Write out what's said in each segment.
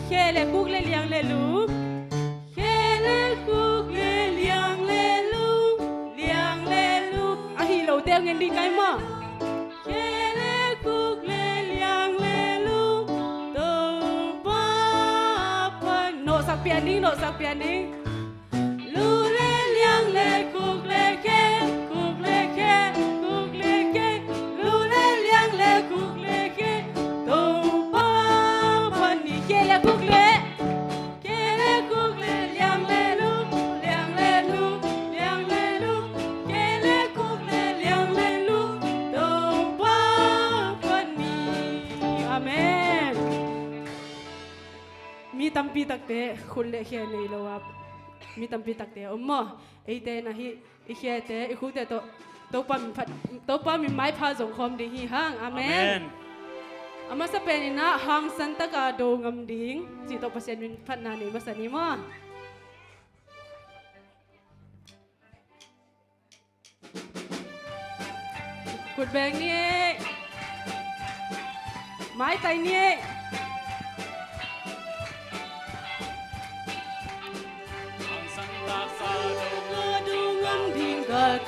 เคเลคุกเลเลียงเลลูเคเลคุกเลเลียงเลลูเลียงเลลูอะฮีโลเตียงเงินดีไงมั้งเคเลคุกเลเลียงเลลูโตป้าพันโนสักเปียนิ่งโนสักเปียนิ่งลูเลเลียงเลคุกเลเคคุกเลเคคุกเลเคลูเลเลียงเลคุกเลเคโตป้าพันนี่เคเลคุกเลเคเลคุกเลเลียงเลลูเลียงเลลูเลียงเลลูเคเลคุกเลเลียงเลลูโตป้าพันนี่อาเมนมีตัมปีตักเตะคุณเลเคเลโลวับมีตัมปีตักเตะอมอไอเตนะฮิไอเคเตไอคุเตโตปามีไม้พาสงคมดีฮิฮังอาเมนอามาสเปนินะฮังสันตกาโดงมดิงจิตโตปเซนวินพัฒนานิมาสนิมอกุดแบงนี่ไม้ไตนี่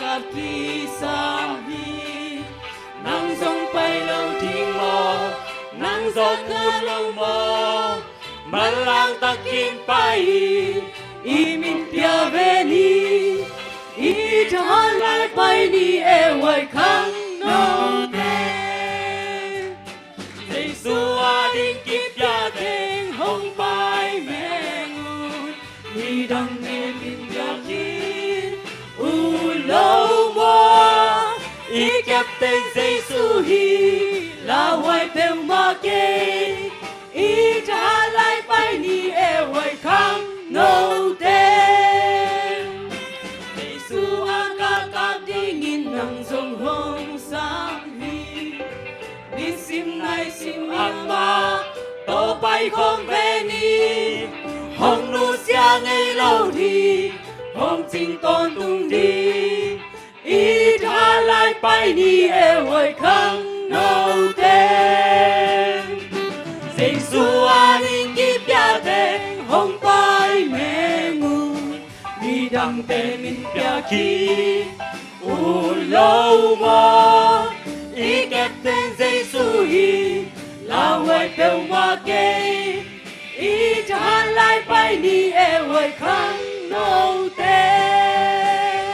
กับที่สามฮีนางทรงไปเราทิ้งมอนางทรงพูดเรามอมาลางตะกินไปอีมินเปียเวนีอีทหารไล่ไปนี่เอไว้ข้างนอกเต้ในสัวดิ่งกิบยาเต็งหงไปแมงอูมีดังเนมินยาคีlâu mơ ý kẹp tên giấy su hi là hoài bèo mà kê ý trả lại bay ni e hoài khang nâu tên giấy su a ca đi nghìn nắng rồng hồng sáng hi đi sim này sim ăn mà tô bay không về ni hồng nu xia ngày lâu thì hồng chính tôn tung đi ít hà lại bay đi eo hồi khăng nâu tên sinh xua ninh kiếp ya tên hồng bay mẹ ngu đi đăng tên mình bia khí u lâu mơ ý kẹp tên dây su hi là hồi bèo hoa kê ít hà lại bay đi eo hồi khăng nâu tên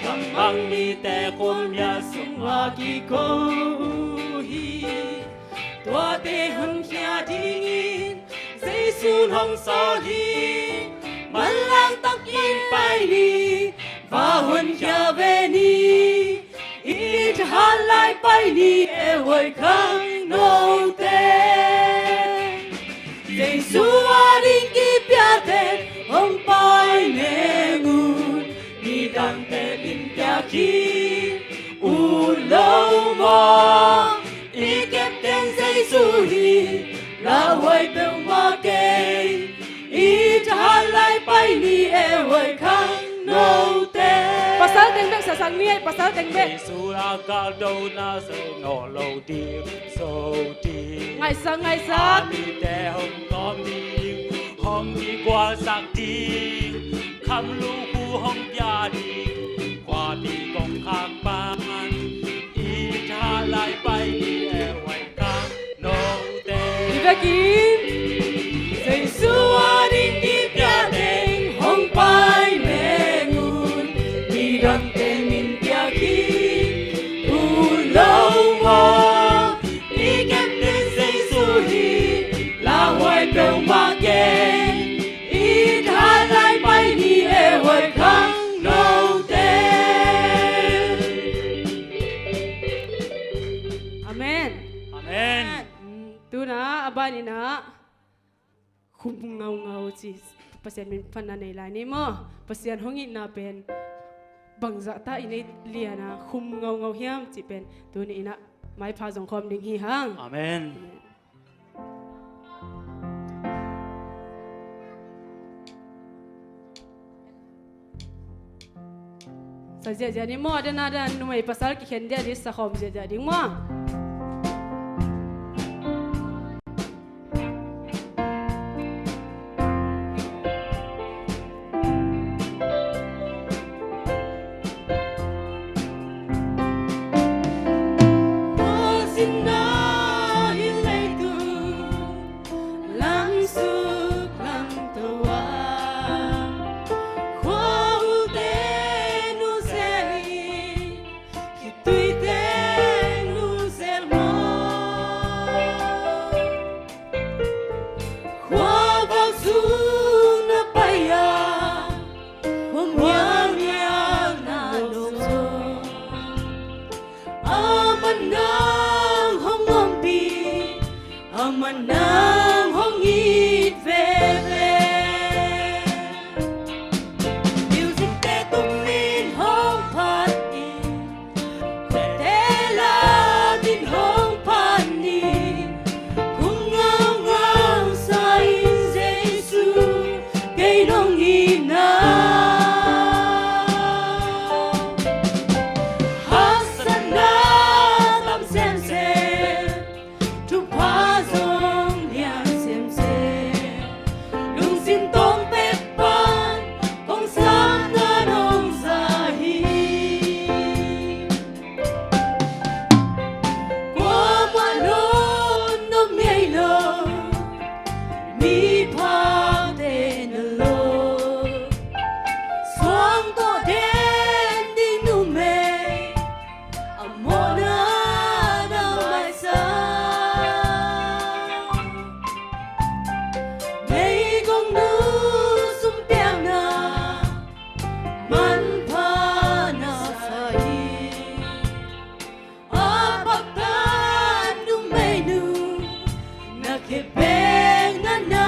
cầm băng đi tè côm ya sung hoa kỳ cô hi tua tê hân khia đi nghìn dây sun hồng sao hi bắn lang tắc in bay đi và huân khia về ni ít hà lại bay đi e hồi khang nâu tên dây xua đi kịp ya tên hồng bay mẹ ngun đi đằng tè bin pia khi u lâu mơ ý kẹp tên dây su hi là hoài bèo mà kê ý trả lại bay ni e hoài khang nâu tên pasal tên bek sasang ni pasal tên bek su la ka đâu na so no lâu đi so đi ngày sa đi tè hồng com đi hồng đi qua sắc điคำลูกผู้ห้องยาดีกว่าดีกองข้างบ้านอีชาลายไปดีแอวไว้ข้างโนเตดีกะกีเซซัวดิกีปยาเต็งห้องไปแมงูนมีดังเตมินปยาคีอูโลมออีเก็บเตเซซูฮีลาไว้เปลวมาเกhồi khang nâu tên Amen Amen tu na abani na khum ngau chi pasien min phan nei lai ni mo pasien hongi na pen bangza ta inei liana khum ngau hiam chi pen tu ni na mai pha jong khom ding hi hang Amen Saja ni mo ada numai pasal ki khen dia di sakhom saja ding mo na paya Humiang na lukso Amanang hongombi Amanang hongit veve Music te tumin hong pat Tela din hong pani Kung ngang sa Jesu Kay nong ina Hasana tam sem se Tu pa zong liang sem se Lung sin tong pe pan Kong sam na nong sa hi Qua ma lon no miei lo Mi pa te na lo Soang to den di nu me Amona na mai sa Mei gong nu sum piang na Man pa na sa hi Apakan nu mei nu Na ke beng na na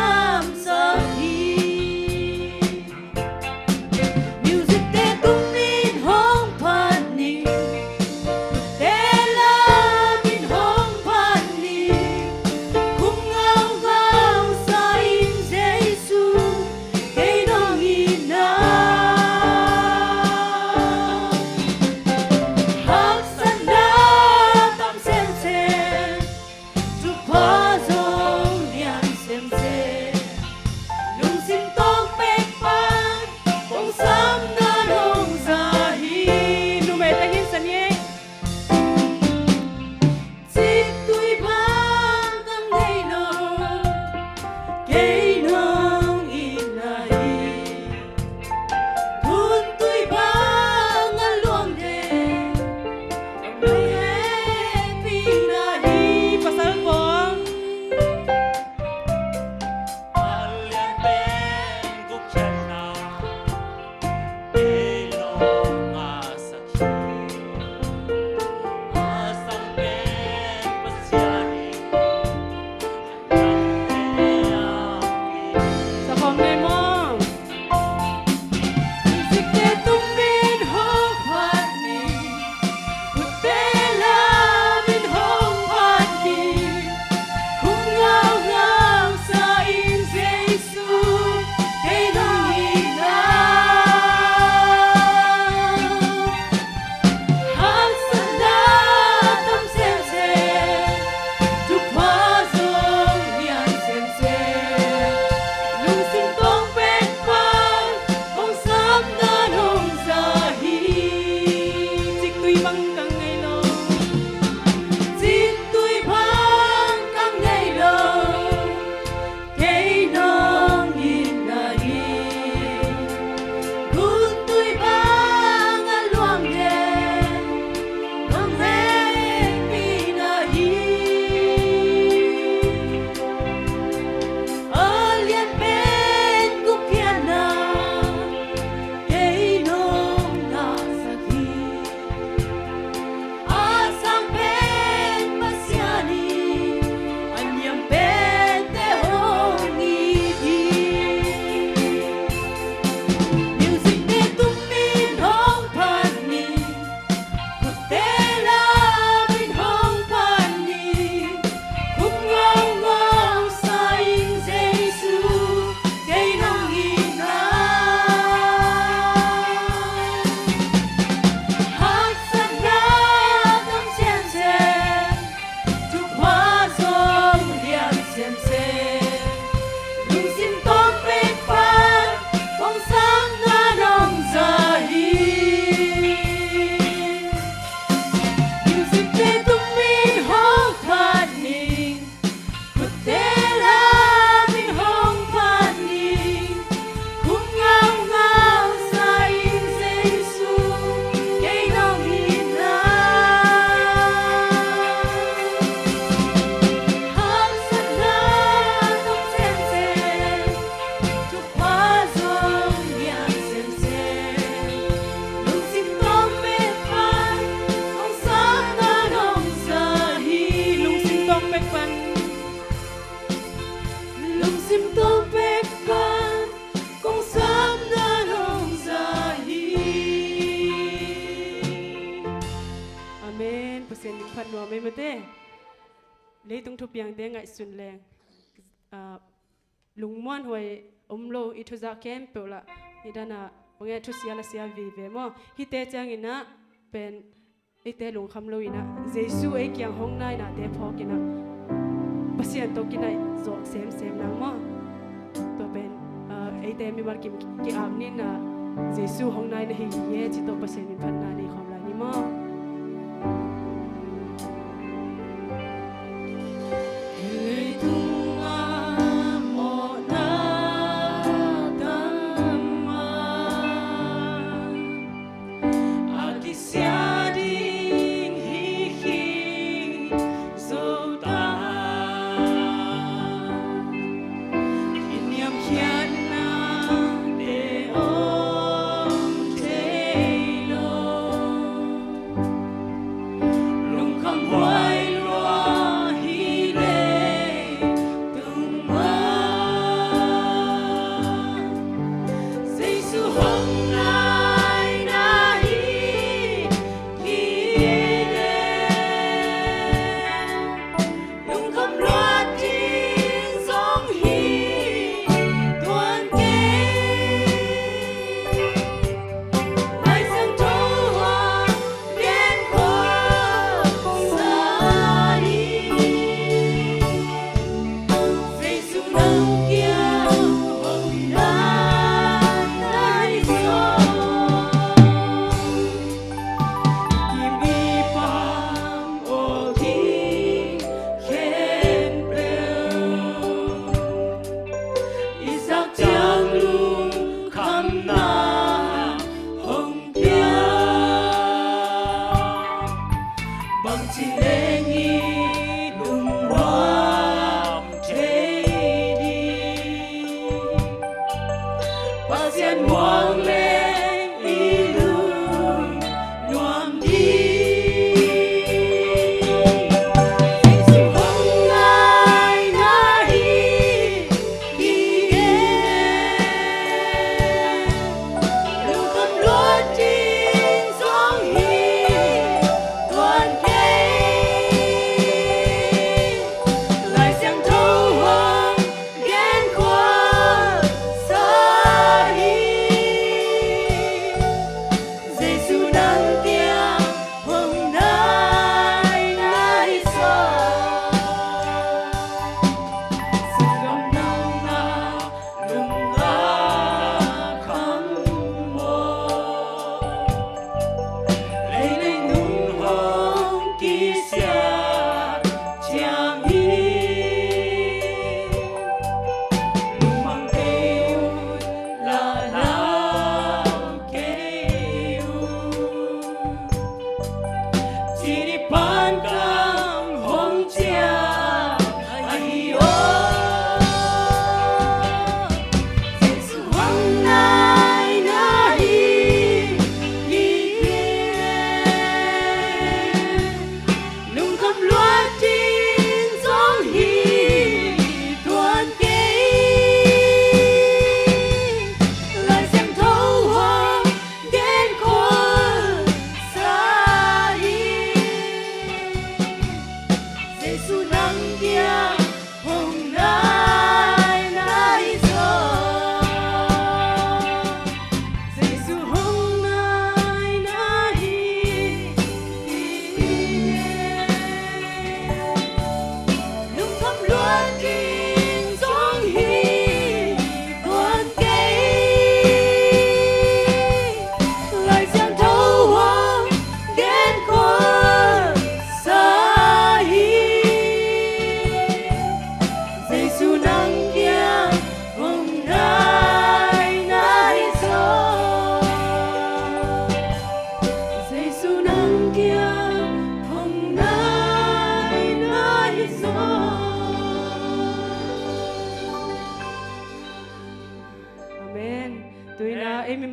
tung thu piang te ngai sun leng lungmuan hoi omlo I thu za kem peula idana nge thu sia la sia vi ve mo hi te chang ina pen ite lung kham lo ina jesu ei kyang hong nai na te phok ina pasian to kinai zo sem sem nang mo to pen ei te mi mar kim ki am ni na jesu hong nai na hi ye chi to pasien min phan na ni khom la ni mo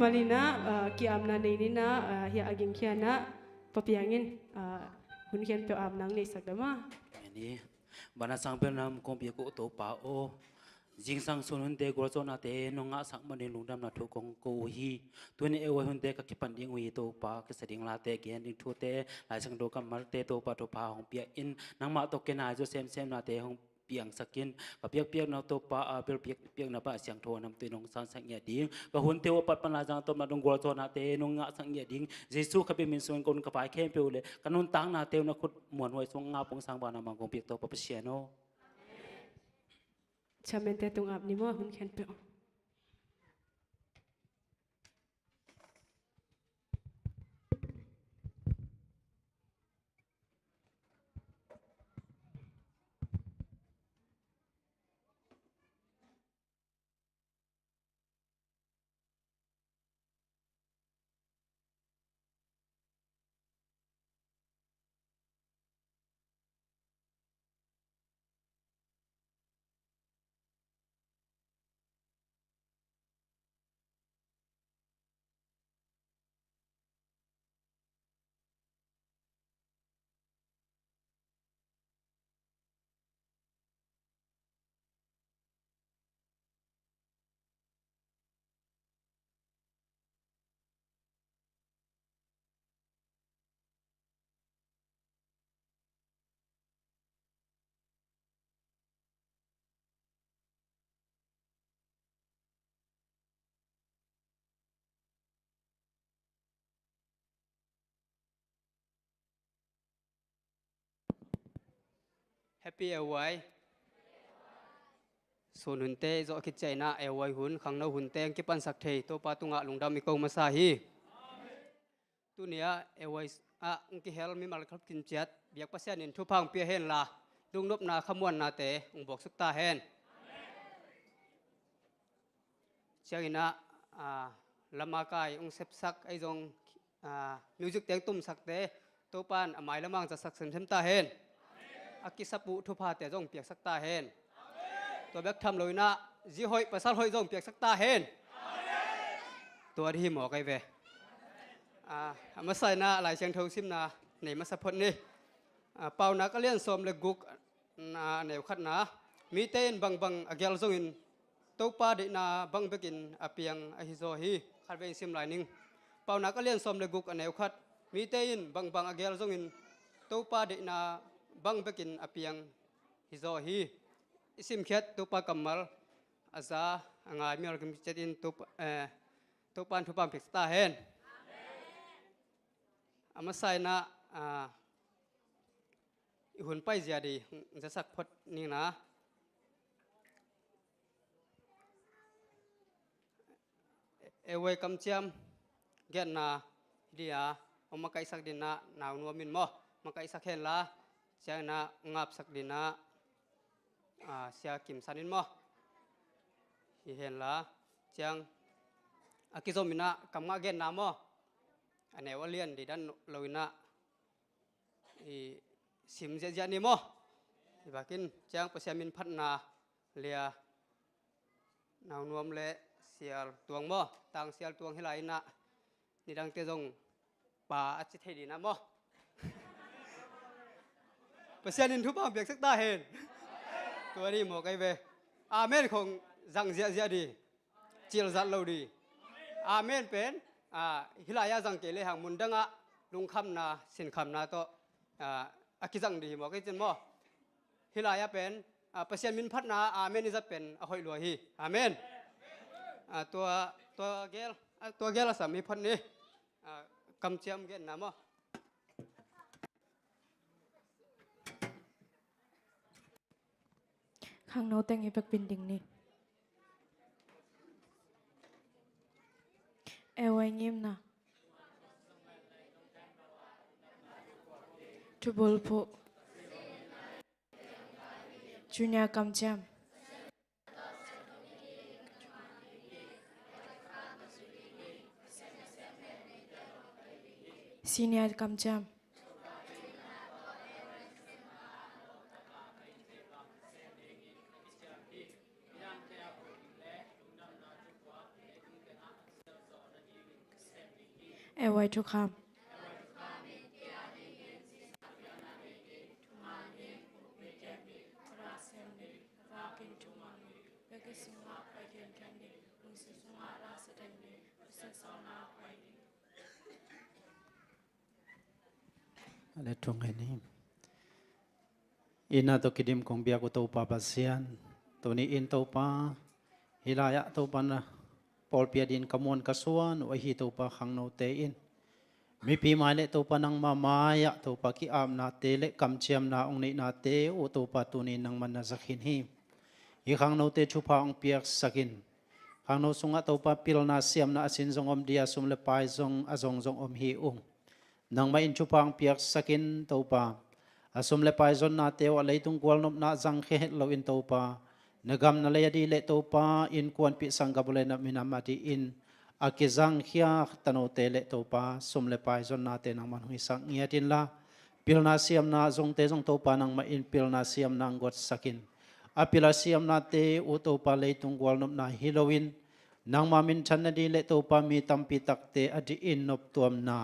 malina ki amna nei ni na hi aging khiana papiangin hun khian pe am nang nei sakdama ni bana sang pe nam kom pi ko to pa o จิงสังสุนหุนเตกวจนาเตนงะสักมันในลุงดำนาทุกงกูฮีตัวนี้เอวหุนเตกกิปันดิงวีโตปากสดิงลาเตเกียนดิงทัวเตหลายสังโดกัมมัลเตโตปาโตปาหงเปียอินนังมาตกเกนายโจเซมเซมนาเตหงเปียงสักินกับเปียกเปียกนาโตปาเปียกเปียกเปียกนาปะเสียงโทนำตุนงสังสังเงียดิงกับหุนเตวปัดปนาจังตมนาดงกวจนาเตนงะสังเงียดิงเยซูขับเป็นมินส่วนกนกับไปเข้มเปียวเลยกันุนตังนาเตวนาคุดมวนไว้ทรงงาปงสังบานามังกงเปียกโตปะเปียโนชาเมนเตตุงอับนิมัวหุ่นแขนเปียว แฮปปี้เอาไว้ส่วนหุ่นเตะจะคิดใจนะเอาไว้หุ่นขังเราหุ่นเตงเก็บปันสักเทตัวปาตุงะลุงดำมีกองมาซาฮีตัวเนี้ยเอาไว้อุกิเฮลมีมาลครับกินเจ็ดเบียกปัสยานินทุพังเปียเฮนละดุงนบนาขมวนนาเตอุบอกสุกตาเฮนเจ้าอินะลำมากายองเซปสักไอจงมิวสิกเตียงตุ้มสักเตตัวปานหมายละมังจะสักเซมตาเฮนอากิสปุทุพาเตจงเปียกสักตาเฮนตัวแบกทำเลยนะจีหอยภาษาหอยจงเปียกสักตาเฮนตัวที่หมอไกเวมาใส่นะหลายเชียงเทวซิมนะในมาสะพดนี่เป่านักเลี้ยนสมเลกุกแนวขัดนะมีเต้นบังบังอเกลจงอินตัวปาดินาบังเบกินอเปียงอฮิโซฮีขัดเวซิมหลายนึงเป่านักเลี้ยนสมเลกุกแนวขัดมีเต้นบังบังอเกลจงอินตัวปาดินาบังเบกินอเปียงฮิโซฮีอิมเขตตัวปากัมมัลอาซางายมีอะไรกันจัดอินตัวปานทุบามเพ็กสตาเฮนอามาใส่นะหุ่นไปเสียดีจะสักพดนี่นะเอวัยกำเชียมเกณฑ์นะเดียเอามาไกสักดินนะหนาวนัวมินบ่มาไกสักเห็นละเจ้านะงับสักดินนะเสียกิมสันินบ่เห็นละเจ้าอากิโซมินะกำงาเกณฑ์นะบ่อันไหนว่าเลียนดีด้านลอยนะสิมเจียนี่มั้งบากินจ้างประชามินพัฒนาเลียนาวนวมเละเสียตวงมั้งต่างเสียตวงให้ไหลนะนี่ดังเตจงป่าอาชิตให้ดีนะมั้งประชานินทุบบ้านเบียกสักตาเห็นตัวนี้หมอไกเวอาเมนคงจังเจียดีจิลจัดเราดีอาเมนเป็นฮิลายาจังเกลหังมุนดังลุงคำนาสินคำนาโตอากิจังดีบอกให้จินบ่ฮิลายาเป็นเปอร์เซ็นต์มินพัฒนาอาเมนนี่จะเป็นอภัยหลวงฮีอาเมนตัวเกลสามีพันนี้กำเชียมเกนนะมั้งข้างโน้ตแต่งให้เป็นดิ่งนี่เอวไว้เงียบนะทุบลพูจุนยากำจำซีเนียกำจำเอวไว้ทุกคำ อะไรตรงนี้อินาตัวคิดิมของเบียกุตัวปาปัสยานตัวนี้อินตัวปาฮิลายะตัวปานะปอลเปียดินขมวนกระสวนวะฮีตัวปาขังโนเตอินมีปีมาเลตัวปานังมามายะตัวปากิอามนาเตเลกำเชียมนาองนี้นาเตอุตัวปาตัวนี้นังมันนาสักินฮีอีขังโนเตชุพาองเปียกสักินขังโนสุงะตัวปาปิลนาเซียมนาสินจงอมเดียสุมเลปายจงอจงจงอมฮีอุงนังมาอินชุพาองเปียกสักินตัวปาasum le pai zon na teo alai tung kwal nop na jang khe het lo in to pa nagam na le di le to pa in kwan pi sangga bole na minamati in akizang khia tano te le to pa sum le pai zon na te nang man hui sang ngia tin la pil na siam na zong te zong to pa nang ma in pil na siam nang got sakin apila siam na te u to pa le tung kwal nop na hilowin nang ma min chan na di le to pa mi tampi tak te adi in nop tuam na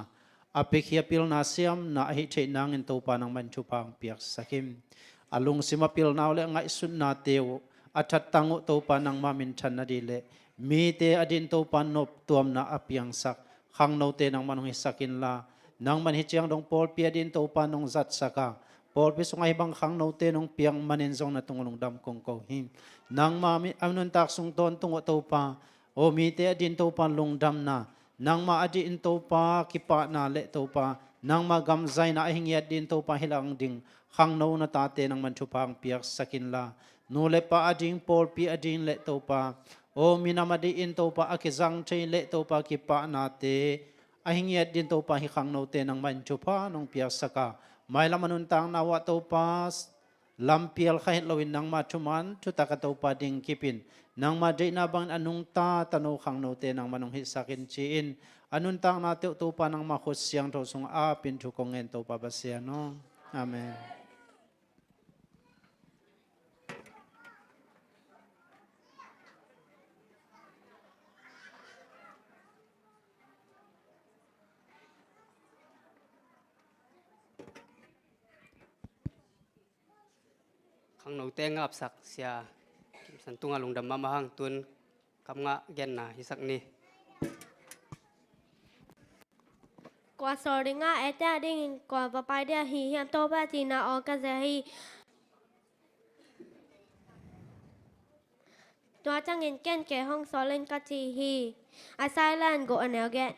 apekhia pil na siam na hi che nang in to pa nang man chu pang piak sakim alung sima pil naw le ngai sun na teu athat tangu to pa nang ma min chan na di le mi te adin to pa nop tuam na apiang sak khang no te nang man hi sakin la nang man hi chiang dong pol pi adin to pa nong zat saka pol pi sungai bang khang no te nong piang manin zong na tungulong dam kong ko him nang ma mi amnun tak sung ton tung to pa o mi te adin to pa lung dam na nang ma adi in to pa kipa na le to pa nang ma gam zai na hingiat din to pa hilang ding khang no na ta te nang man chupang piak sakin la no le pa ading pol pi ading le to pa o minamadi in to pa akizang chei le to pa kipa na te ahingiat din to pa hi khang no te nang man chupa nong piak saka mai lamanun tang na wa to pa lampial khait lowin nang ma chuman chutaka to pa ding kipin nang ma dei na bang anung ta tano khang no te nang manong hi sakin chi in anun tang na te to pa nang ma khos siang tho sung a pin thu kongen to pa basia no amen khang no te ngap sak sia san tunga lung dam ma hang tun kam nga gen na hi sak ni qua sổ đi ngã ấy ta đi qua và bài đi hi hiện tô ba thì na ở cái gì tôi chẳng nhìn kén cái hông sổ lên cái gì hi I silent go and again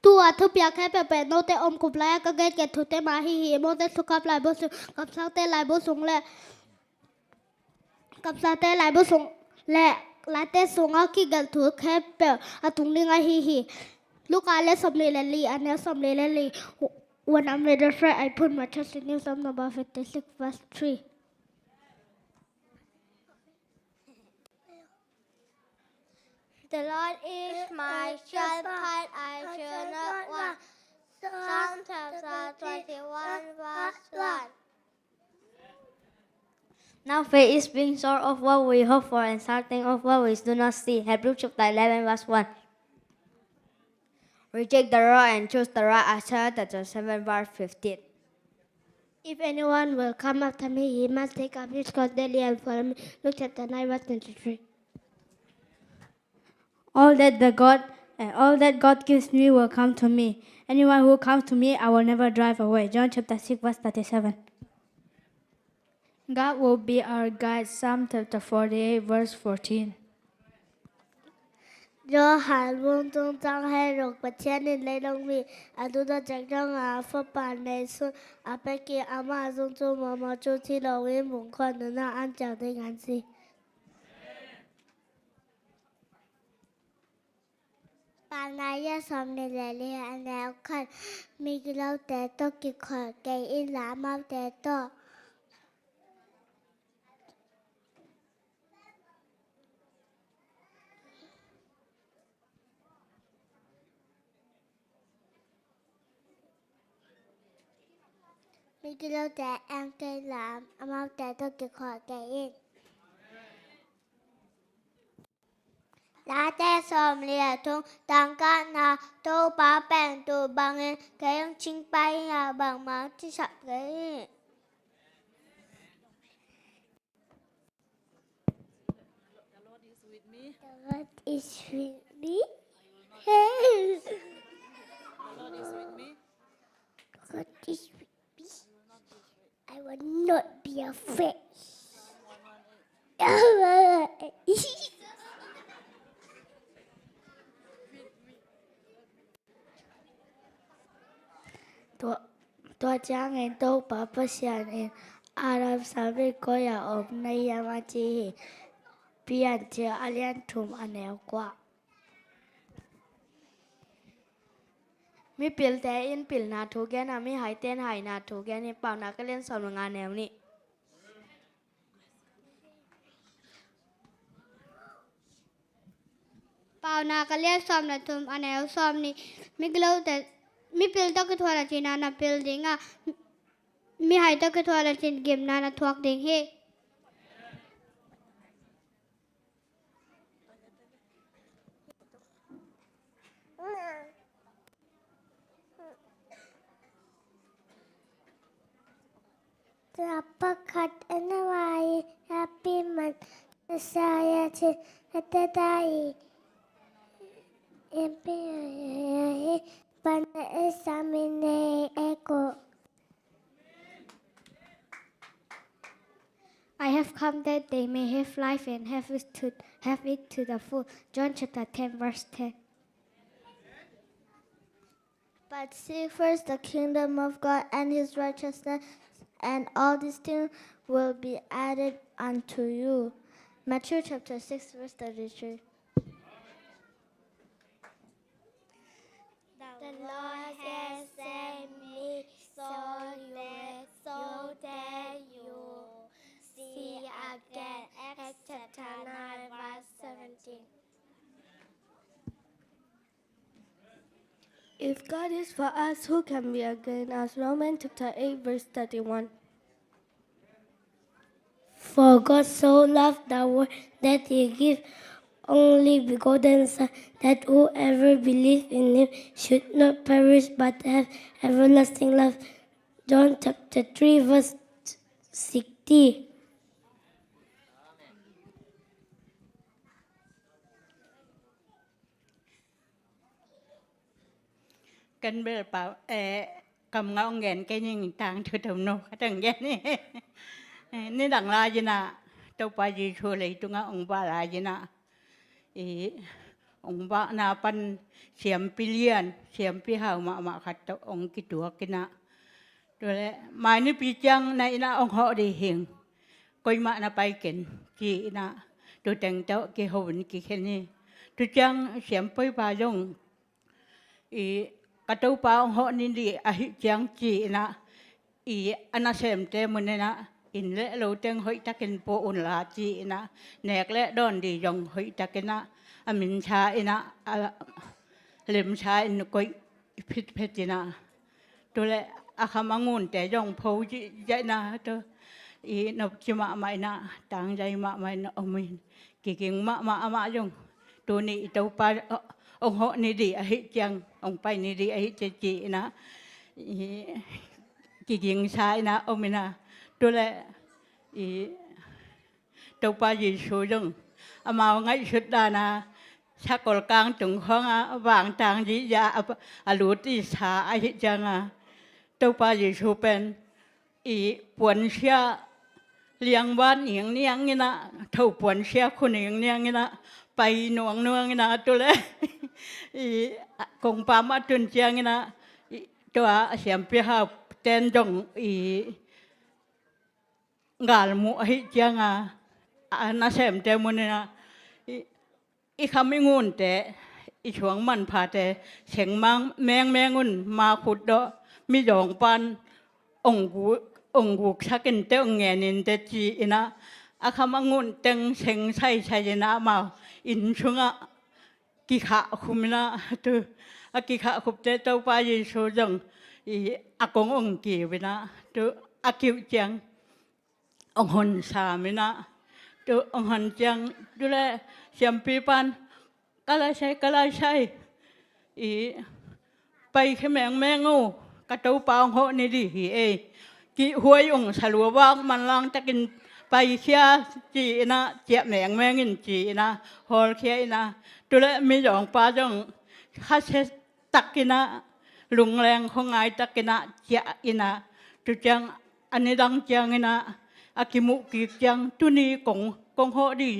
tua thu bia khai pe pe no te om kup la ka get ke thu te ma hi hi mo te thu kap lai bo su kap sa te lai bo sung le kap sa te lai bo sung le la te sung a ki gal thu khai pe a tung ling a hi hi look ale som le li an ne som le li when I'm ready for I put my trust in you Psalm number 56 verse 3 The Lord is my shepherd, I shall not want. Psalm chapter 21, verse 1. Now faith is being sure of what we hope for and certain of what we do not see. Hebrews chapter 11, verse 1. Reject the wrong and choose the right. Isaiah chapter 7, verse 15. If anyone will come after me, he must take up his cross daily and follow me. Luke chapter 9, verse 23. All that God gives me will come to me. Anyone who comes to me, I will never drive away. John chapter 6, verse 37. God will be our guide. Psalm chapter 48, verse 14. Do Hàn Vương Tung Tăng hay Rục Bạch Chen in Lê Đông Vị à tu ta chắc trong Phật bản này xuân à bê kia à mà dung chu mà chu chi đầu yên mùng con nữa là ăn chào tới ngàn gì bạn này ra xong này là lê anh nào khăn mi cái lâu tế to kì khỏi cây in lá mau tế to mi cái lâu tế ăn cây lá mau tế to kì khỏi cây in lá tế xòm lìa thùng tăng ca nà tô bá bèn tù bằng cái ông chinh bay bằng máuที่สับเลย Lord is with me. God is with me. God is with me. I will not be afraid. ตัวจ้างเองโตปาปะเสียนเองอารับสามีก็อย่าอมในยามาจีเปลี่ยนเจออาเลียนทุมอันแนวกว่ามีปิลแต่อินปิลนาถูกแกนะมีหายเต้นหายนาถูกแกนี่เปล่านาก็เล่นสอนงานแนวนี้เปล่านาก็เล่นซ้อมนะทุมอันแนวซ้อมนี่ไม่กลัวแต่มีปิลต้องกระทวดจีนานาปิลดิงอ่ะมีหายต้องกระทวดจีนเกมนานาทวกดิงเฮTerpakat enawai happy man saya cedai empe pan examine eko I have come that they may have life and have it to the full. John chapter 10 verse 10. But seek first the kingdom of God and his righteousness, and all these things will be added unto you. Matthew chapter 6 verse 33. The Lord has sent me so that you see again. Acts chapter 9 verse 17. If God is for us, who can be against us? Romans chapter 8 verse 31. For God so loved the world that he gave only begotten Son, that whoever believes in him should not perish but have everlasting life. John chapter 3 verse 60. Cần bê bảo cầm ngao nghẹn cái nhìn tàng thư thầm nô thằng ghé nè nên đằng la gì nè tao phải gì xua lấy tụi ông bà la gì nè ông bà na pan xiêm pilian xiêm pi hào mà khát tao ông cái chúa cái nè rồi mai ní pi chăng này na ông họ đi hiền coi mà na bay kiện chị nè tôi chẳng tao cái hồn cái khen nè tôi chăng xiêm pi bà dong Katau pa ho ni di ahi chang chi na ana sem te mun na in le lo teng hoi takin po un la chi na nek le don di jong hoi takina amin cha ina lem cha in koi phit na to le akhamangun te jong pho ji ja na to no chima mai na tang jai ma mai na omin ki king ma jong to ni to pa ông họ ni đi ấy chăng ông bay ni đi ấy chị na chị kiến sai na ông mình na tôi lại tôi bay gì số đông mà ngay suốt đà na chắc còn càng trúng khoang vàng tràng gì ya lúa đi xa ấy chăng tôi bay gì số bên buồn xia liang ban những niang như na thâu buồn xia khôn những niang như na bay nuông như na tôi lại công pama tuần chiang na toa xiêm pi ha ten dong ngal mu hi chiang na sem te mun na khami ngun te chuang man pha te cheng mang meng un ma khut do mi jong pan ong gu sakin te ong nge nin te chi na akhamangun teng cheng sai na ma in chunga kỳ khả khum na tu kỳ khả khum te tàu pa yi so jong akong ong ki we na tu akiu chang ong hon sa me na tu ong hon chang tu le siam pi pan kala sai pai khe meng ngo ka tàu pa ong ho ni di hi ki huai ong salua wang man lang takin ไปเคียจีนะเจียแหนงแมงินจีนะฮอลเคียนะตัวละมีหยองปลาจ้องข้าเชตักกินะลุงแรงของไงตักกินะเจียอินะจุจังอันนี้ดังจังอินะอากิมุกิจังตุนีกงโหดี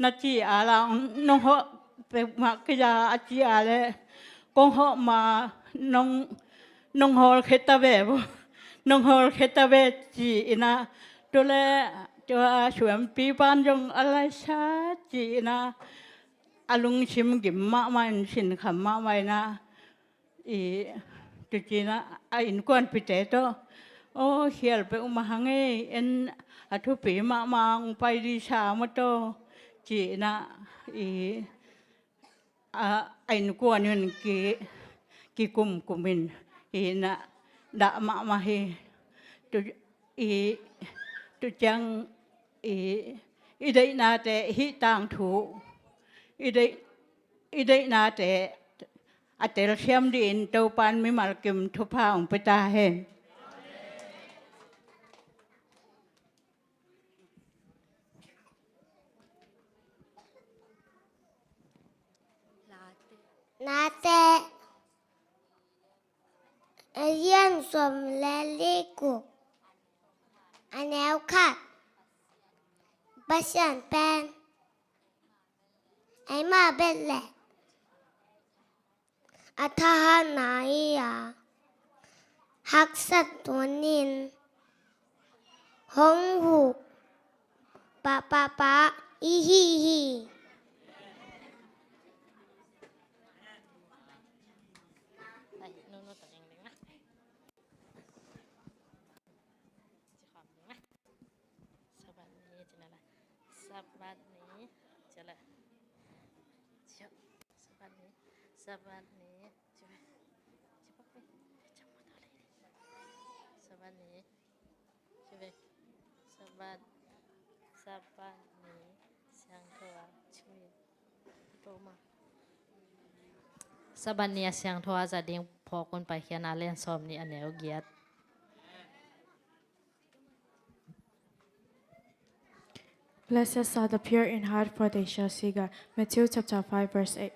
นาจีอาลางน้องโหไปมักยาอาจีอาเลกงโหมาน้องฮอลเคตาเวบน้องฮอลเคตาเวจีอินะตัวละตัวชวนปีบ้านจงอะไรชาจีนะอาลุงชิมกิมมะมันสินขำมะไว้นะอีจุจีนะอินกวนปิเตโตโอ้เขียนไปอุมาหังเอ็นอาทุปีมะมังไปดิชามะโตจีนะอีอินกวนยันกีกุมมินอีนะดะมะมาฮีตุอีตุจังอีได้นาแต่ฮิตังถูอีได้นาแต่อัตเตลเชียมดินเตาปันมิมาลกิมทุพาองไปตาเห็นนาแต่เรียนสมและลีกุอันแนวค่ะบัชยันแปนไอมาเบ็ดแหละอัธหานาอียาฮักสัตตัวนินหงหูปะอีฮีฮีสบันเนียเสียงทว่าจะเดียงพอคนไปเขียนอาเล่นซ้อมนี่อันแนวเกียรติ Blessed are the pure in heart, for they shall see God. Matthew chapter 5, verse 8.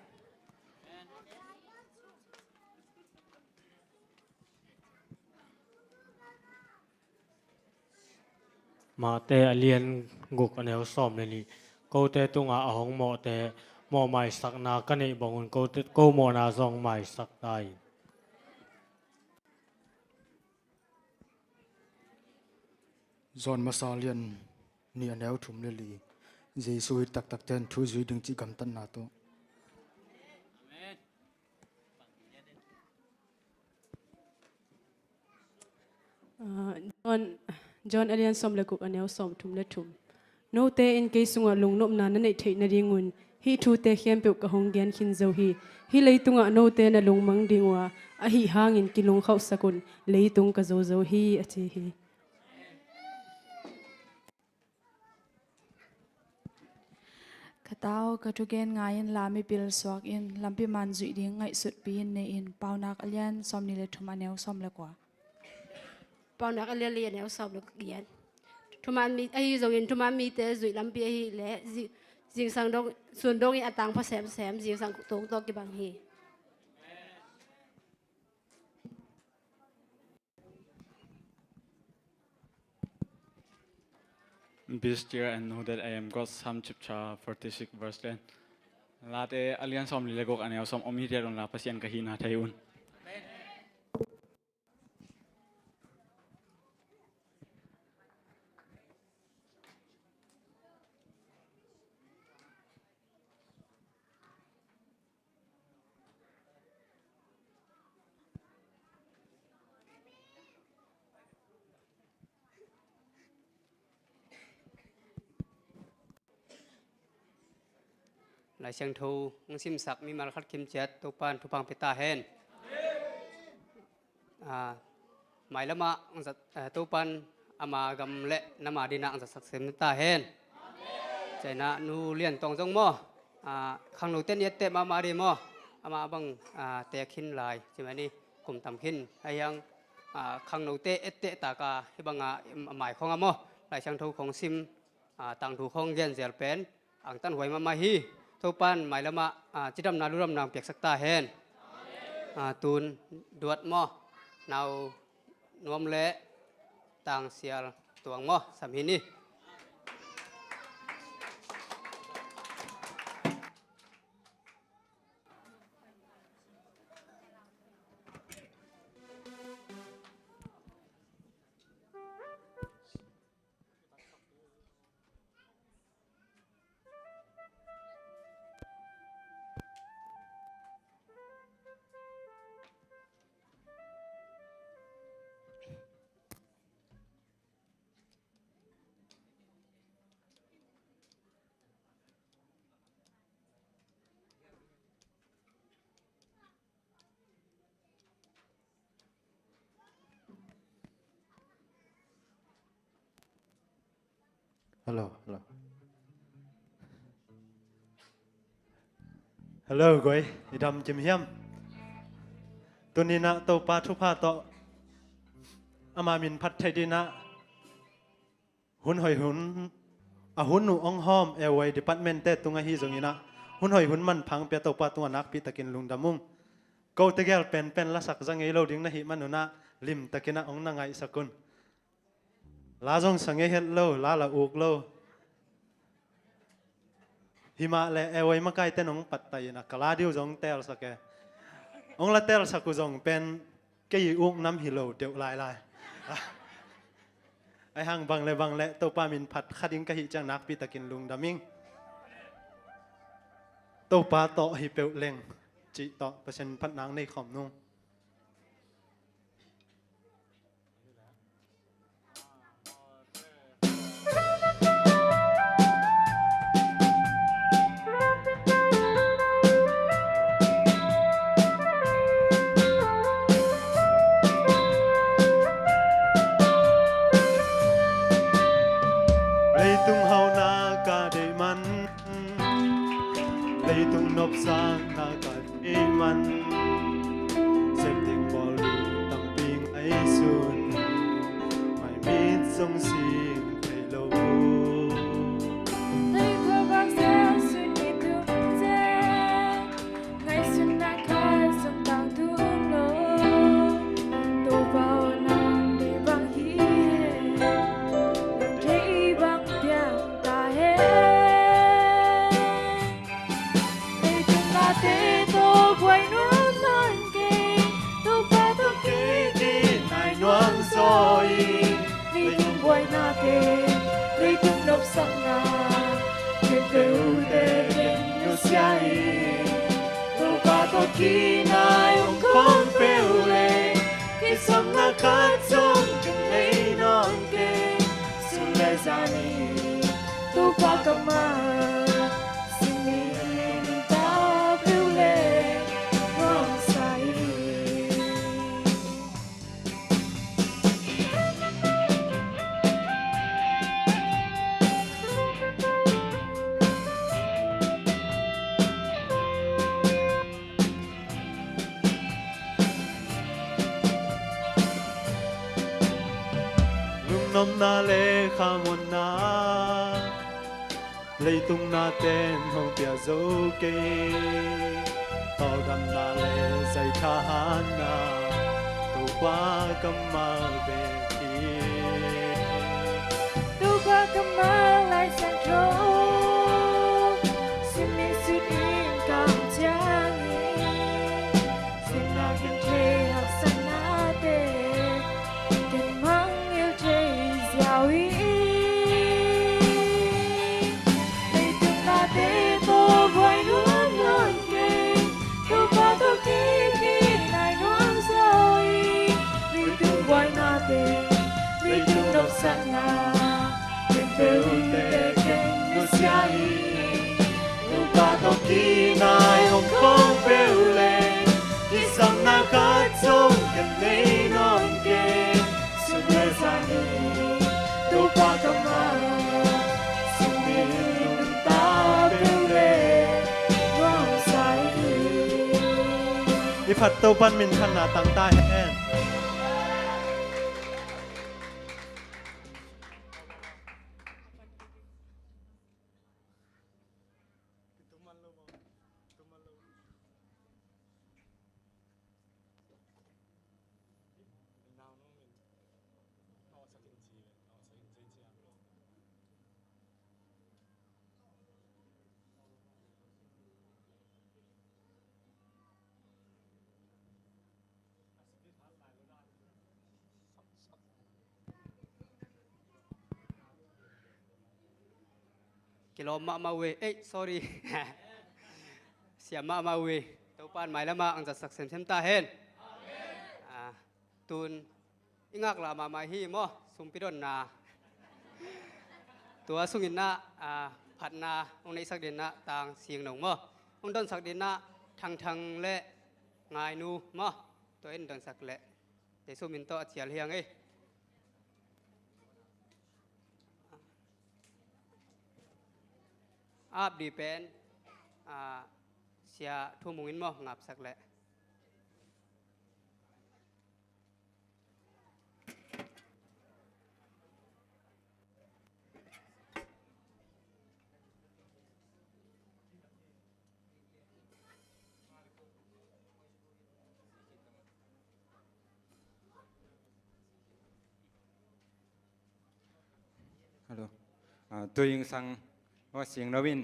มาแต่เรียนกุกอันแนวซ้อมเลยนี่กูแต่ตุงอาหงหมอแต่หมอใหม่สักนากันนี่บอกว่ากูหมอนาซองใหม่สักได้ zon masalian ni aneu thum le li jesu tak ten thu zui ding chi gam tan na to John alian som le kuk aneu som thum le thum no te in ke sunga lungnop na na nei thei na ringun hi thu te khiam pe ka hong gian khin zo hi leitunga no te na lungmang dingwa a hi hangin kilung khau sakun leitung ka zo hi a chi hi Katao katugen ngayon lami bil swak in lampi man zui ding ngai sut pin ne in paunak alian som ni le thum aneu som le kwa ปอนนักเรียนแนวสอบนักเรียนทุมันมีไอ้ส่งเงินทุมันมีแต่จุดลำเบียฮีและจิงสังดงส่วนดงอีอัตังพอแซมจิงสังตรงตัวกี่บางฮี This year I know that I am God's Psalm chapter 46 verse 10. Late alian som lilegok aneo som omitia don la pasien kahina thayun. lại sang thu ngân sim sạc mi mal khát kim chết tu pan tu pang pita hen mai lama tu pan ama gam le nama di nang sak sem ta hen chạy na nu liên tòng trong mo khang nu tên yết tệ ma đi mo ama bang tè khin lại chỉ mà đi cùng tầm khin hay yang khang nu tệ yết tệ ta cả hi bang mai không mo lại sang thu không sim ต่างถูกห้องเย็นเสียเป็นอ่างตั้นหวยมาฮีทุปันหมายละมาจิดำนาลุรำนางเปียกสักตาเฮนตูนดวดหม้อนาว นวมเละต่างเสียตัวงอสามีนี่ฮัลโหลก้อยอีดำจิมเฮียมตัวนี้นะตัวปลาทุพาโตอามามินพัดไทยดีนะหุ่นหอยหุ่นหุ่นหนูอ่องหอมเอวไว้ดิปัตเมนเตตุงฮีตรงนี้นะหุ่นหอยหุ่นมันพังเปียตัวปลาตัวนักปีตะกินลุงดำมุงกูตะเกลเป็นละสักจังไงเราดิ้งนะฮิมันหนูนะลิมตะกินนะองนังไงสักคนลาจงสังเกตเห็นโลลาละอุกโลหิมะและเอวัยมาไกลเต้นองปัตตายนะกลาดิวจงเตลสักแกองละเตลสักกุจงเป็นเกยอุกน้ำฮิโลเดียวลายไอห่างบังเละตัวปามินพัดขัดิงกะหิจังนักปีตะกินลุงดามิงตัวปาโตฮิเปลเลงจิโตเปอร์เซ็นต์พัดนางในขอมนุ่งนบสร้างนากัดเอมันเสพติดบอลูตั้งปิงไอซุนไม่มีทรงสิงไทโลในความรักเสียสุดที่ทุกเจไงสุดนักขายสมตังทุกโลตัวเบานังได้บางฮีได้บางเดียงตาเฮte to quay nuông non kê to pa to kê kê nai nuông soi lấy tung quay na te lấy tung nộp sang na kêu kêu te kêu no sai to pa to kê nai ông con phèo lệ cái sông na khát sông chân lấy non kê su lệ ra ni to pa kamaนมนาเลขามนนาเลยตุงนาเต้นห้องเปียโซเกต่อดำนาเลใส่ทหารนาตัวกว่ากำมาเบกีตัวกว่ากำมาไลเซนโตรสิมิสุดอินกำจานีสินาเกนเทหักสนาเตเกนมังHãyผัดเต้าปั้นมินขนาดต่างใต้แห้ง กิโลมาเวเอ้ย sorry เสียมาเวตัวปานหมายแล้วมาอังจะสักเซมเซมตาเห็นตูนอิงักละมาฮีมอสุมพิดอนนาตัวสุงินนะผัดนาองในสักเดนนะต่างเสียงหนงมอองดอนสักเดนนะทางและงายนูมอตัวเอ็นดอนสักและแต่สุมินโตอัจฉริยะเอ้อาบดีเป็นเสียทุ่มงินมองับสักและฮัลโหลตัวยิงสังว่าเสียงนวิน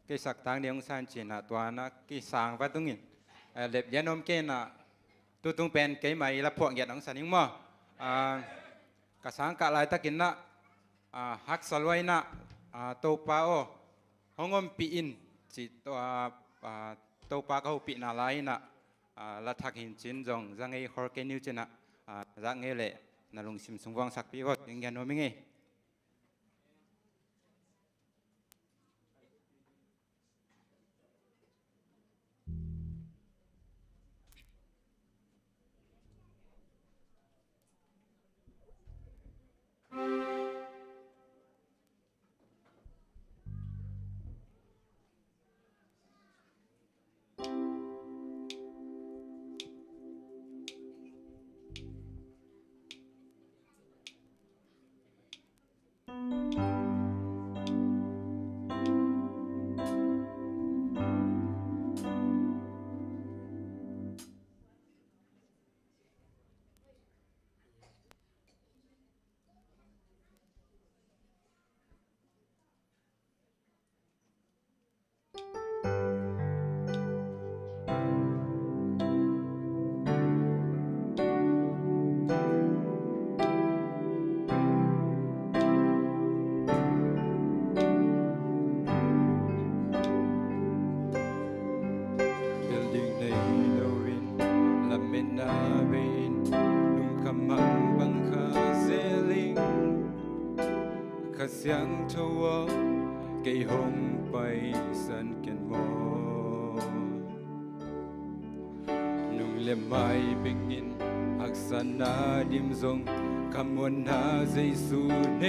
กิสักทางเดียงสันจีน่ะตัวนักกิสังวัดตรงนี้เล็บยันนมเกน่ะตัวตรงเป็นเกยใหม่ละพวกเหยียดของสันยิงมั่วกระสังกะลายตะกินนะฮักสลวยนะตัวปลาโอห้องอมปีอินจิตัวปลาเขาปีนาลายนะละทักหินจินจงจังไงฮอร์เกนิวจินะจังไงเละนั่งลงซิมสงวังสักปีก็ยังยันนมไงเสียงทว่าเกยหงไปสันกันมอนุ่งเล่มไม้บิงอินอักษณาดิมทรงคำมวลหาใจสู่ใน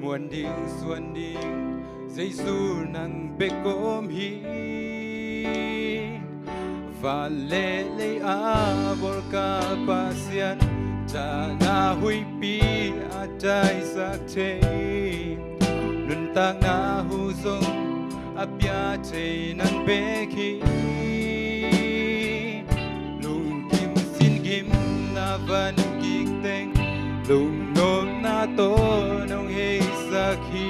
มวลดิ่งส่วนดิ่งใจสู่นังเบกอมฮีฟาเลเลอาบอลกาปาเซียนจานาหุยปีอาใจสักเทนุนตางนาหูทรงอับยาเทนันเบคีลุงกิมสินกิมนาวันกิกเต็งลุงโนมนาโตนงเฮสักฮี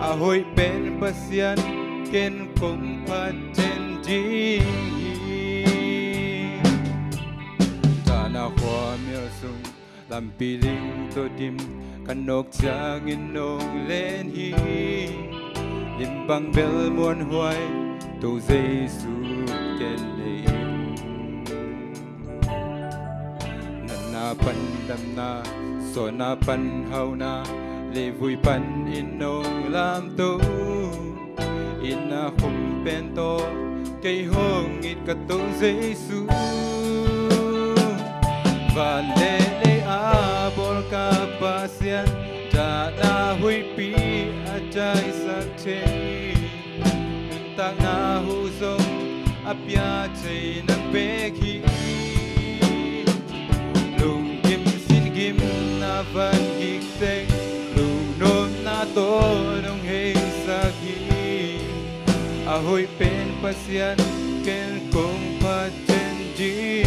อาหุยเป็นปัสยันเกณฑ์คงพัดเจนจีนาความเมียวสุงลำปีลิงตัวดิมกันนกจางอินนงเล่นฮีลิมบังเบลมวนหวยตัวเจสูเกนเนนันนาปันดำนาโซนาปันเฮานาเลวุยปันอินนงลำตูอินนาคุมเป็นโตเกยห้องอิดกะตัวเจสูValele abor kapasian Jana hui pi ajay sakche Tang na huzong apya chay nang pekhi Lung kim sin kim na van gikteng Lung nom na to nung hey sakhi Ahoy pen pasyan ken kong pachen ji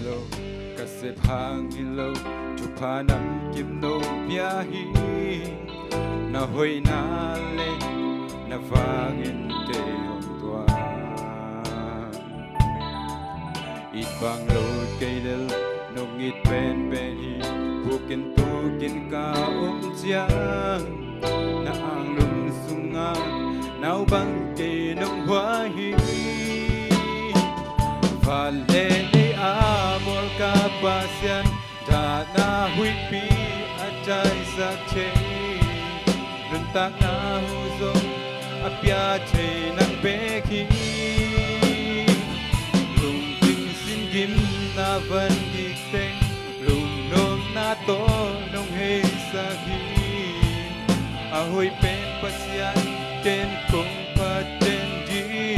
lo ka se phang in lo chu pha nam kim no pia hi na hoi na le na vang in te hom tua ít bang lo cây del nông ít pen pen hi bukin tu kin ka chiang na ang lum sunga nau bang ke nong hoa hi và lê đi amor ka pasian da na hui pi a chai sa che nun tak na hu zong a pia che nang be khi lung ting sin gim na van dik teng lung nom na to nong he sa hi a hui pen pasian ten kong pa ten di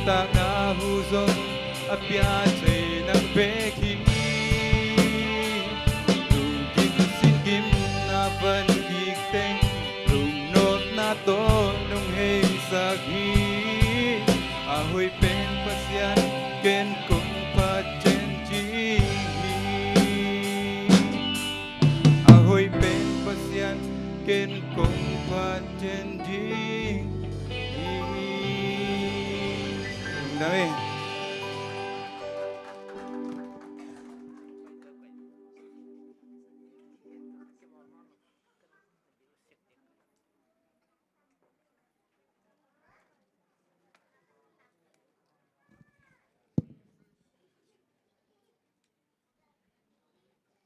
ta na hu zong a pia che nang be khi lung kim sin kim na van dik teng lung not na to nong he sa gi a hui pen pasian ken kong pa chen chi a hui pen pasian ken kong pa chen chi Đấy.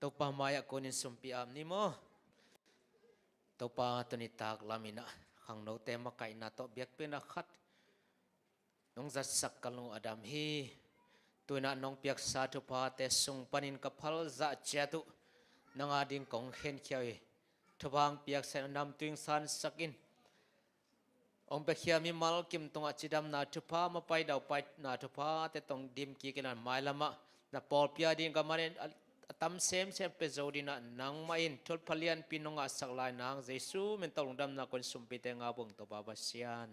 Tau pa maya konin sumpi am ni mo. Tau pa tunitak lamina khang no tema kai na to biak pena khat. Nong zat sak kalung adam hi tuina nong piak sa tu pa te sung panin kapal za chatu nang ading kong hen khiawi thubang piak sen nam tuing san sakin ong pe khia mi mal kim tonga chidam na tu pa ma pai dau pai na tu pa te tong dim ki kinan mai lama na pol pia ding ka manen tam sem pe zodina nang main thol phalian pinonga saklai nang jesu men tong dam na kon sumpi te nga bung to baba sian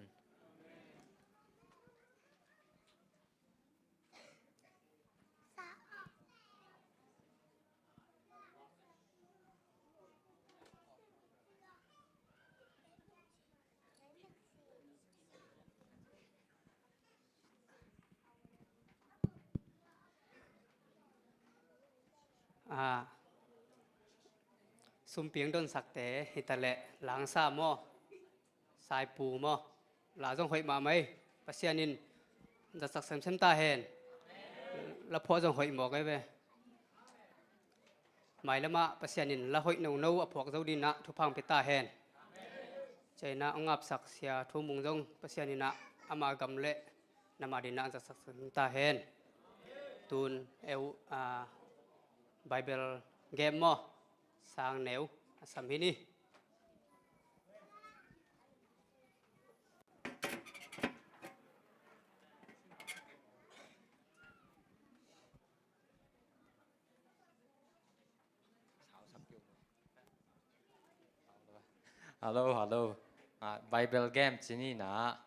sum piang don sak te hitale lang sa mo sai pu mo la jong hoi ma mai pasianin da sak sem sem ta hen la pho jong hoi mo cái ve mai lama pasianin la hoi no no a phok zo din na thu phang pe ta hen chaina ongap sak sia thu mung jong pasianina ama gam le nama din na sak sem ta hen tun eu Bible game mo sang neu sam hi ni Hello Bible game chỉ ni na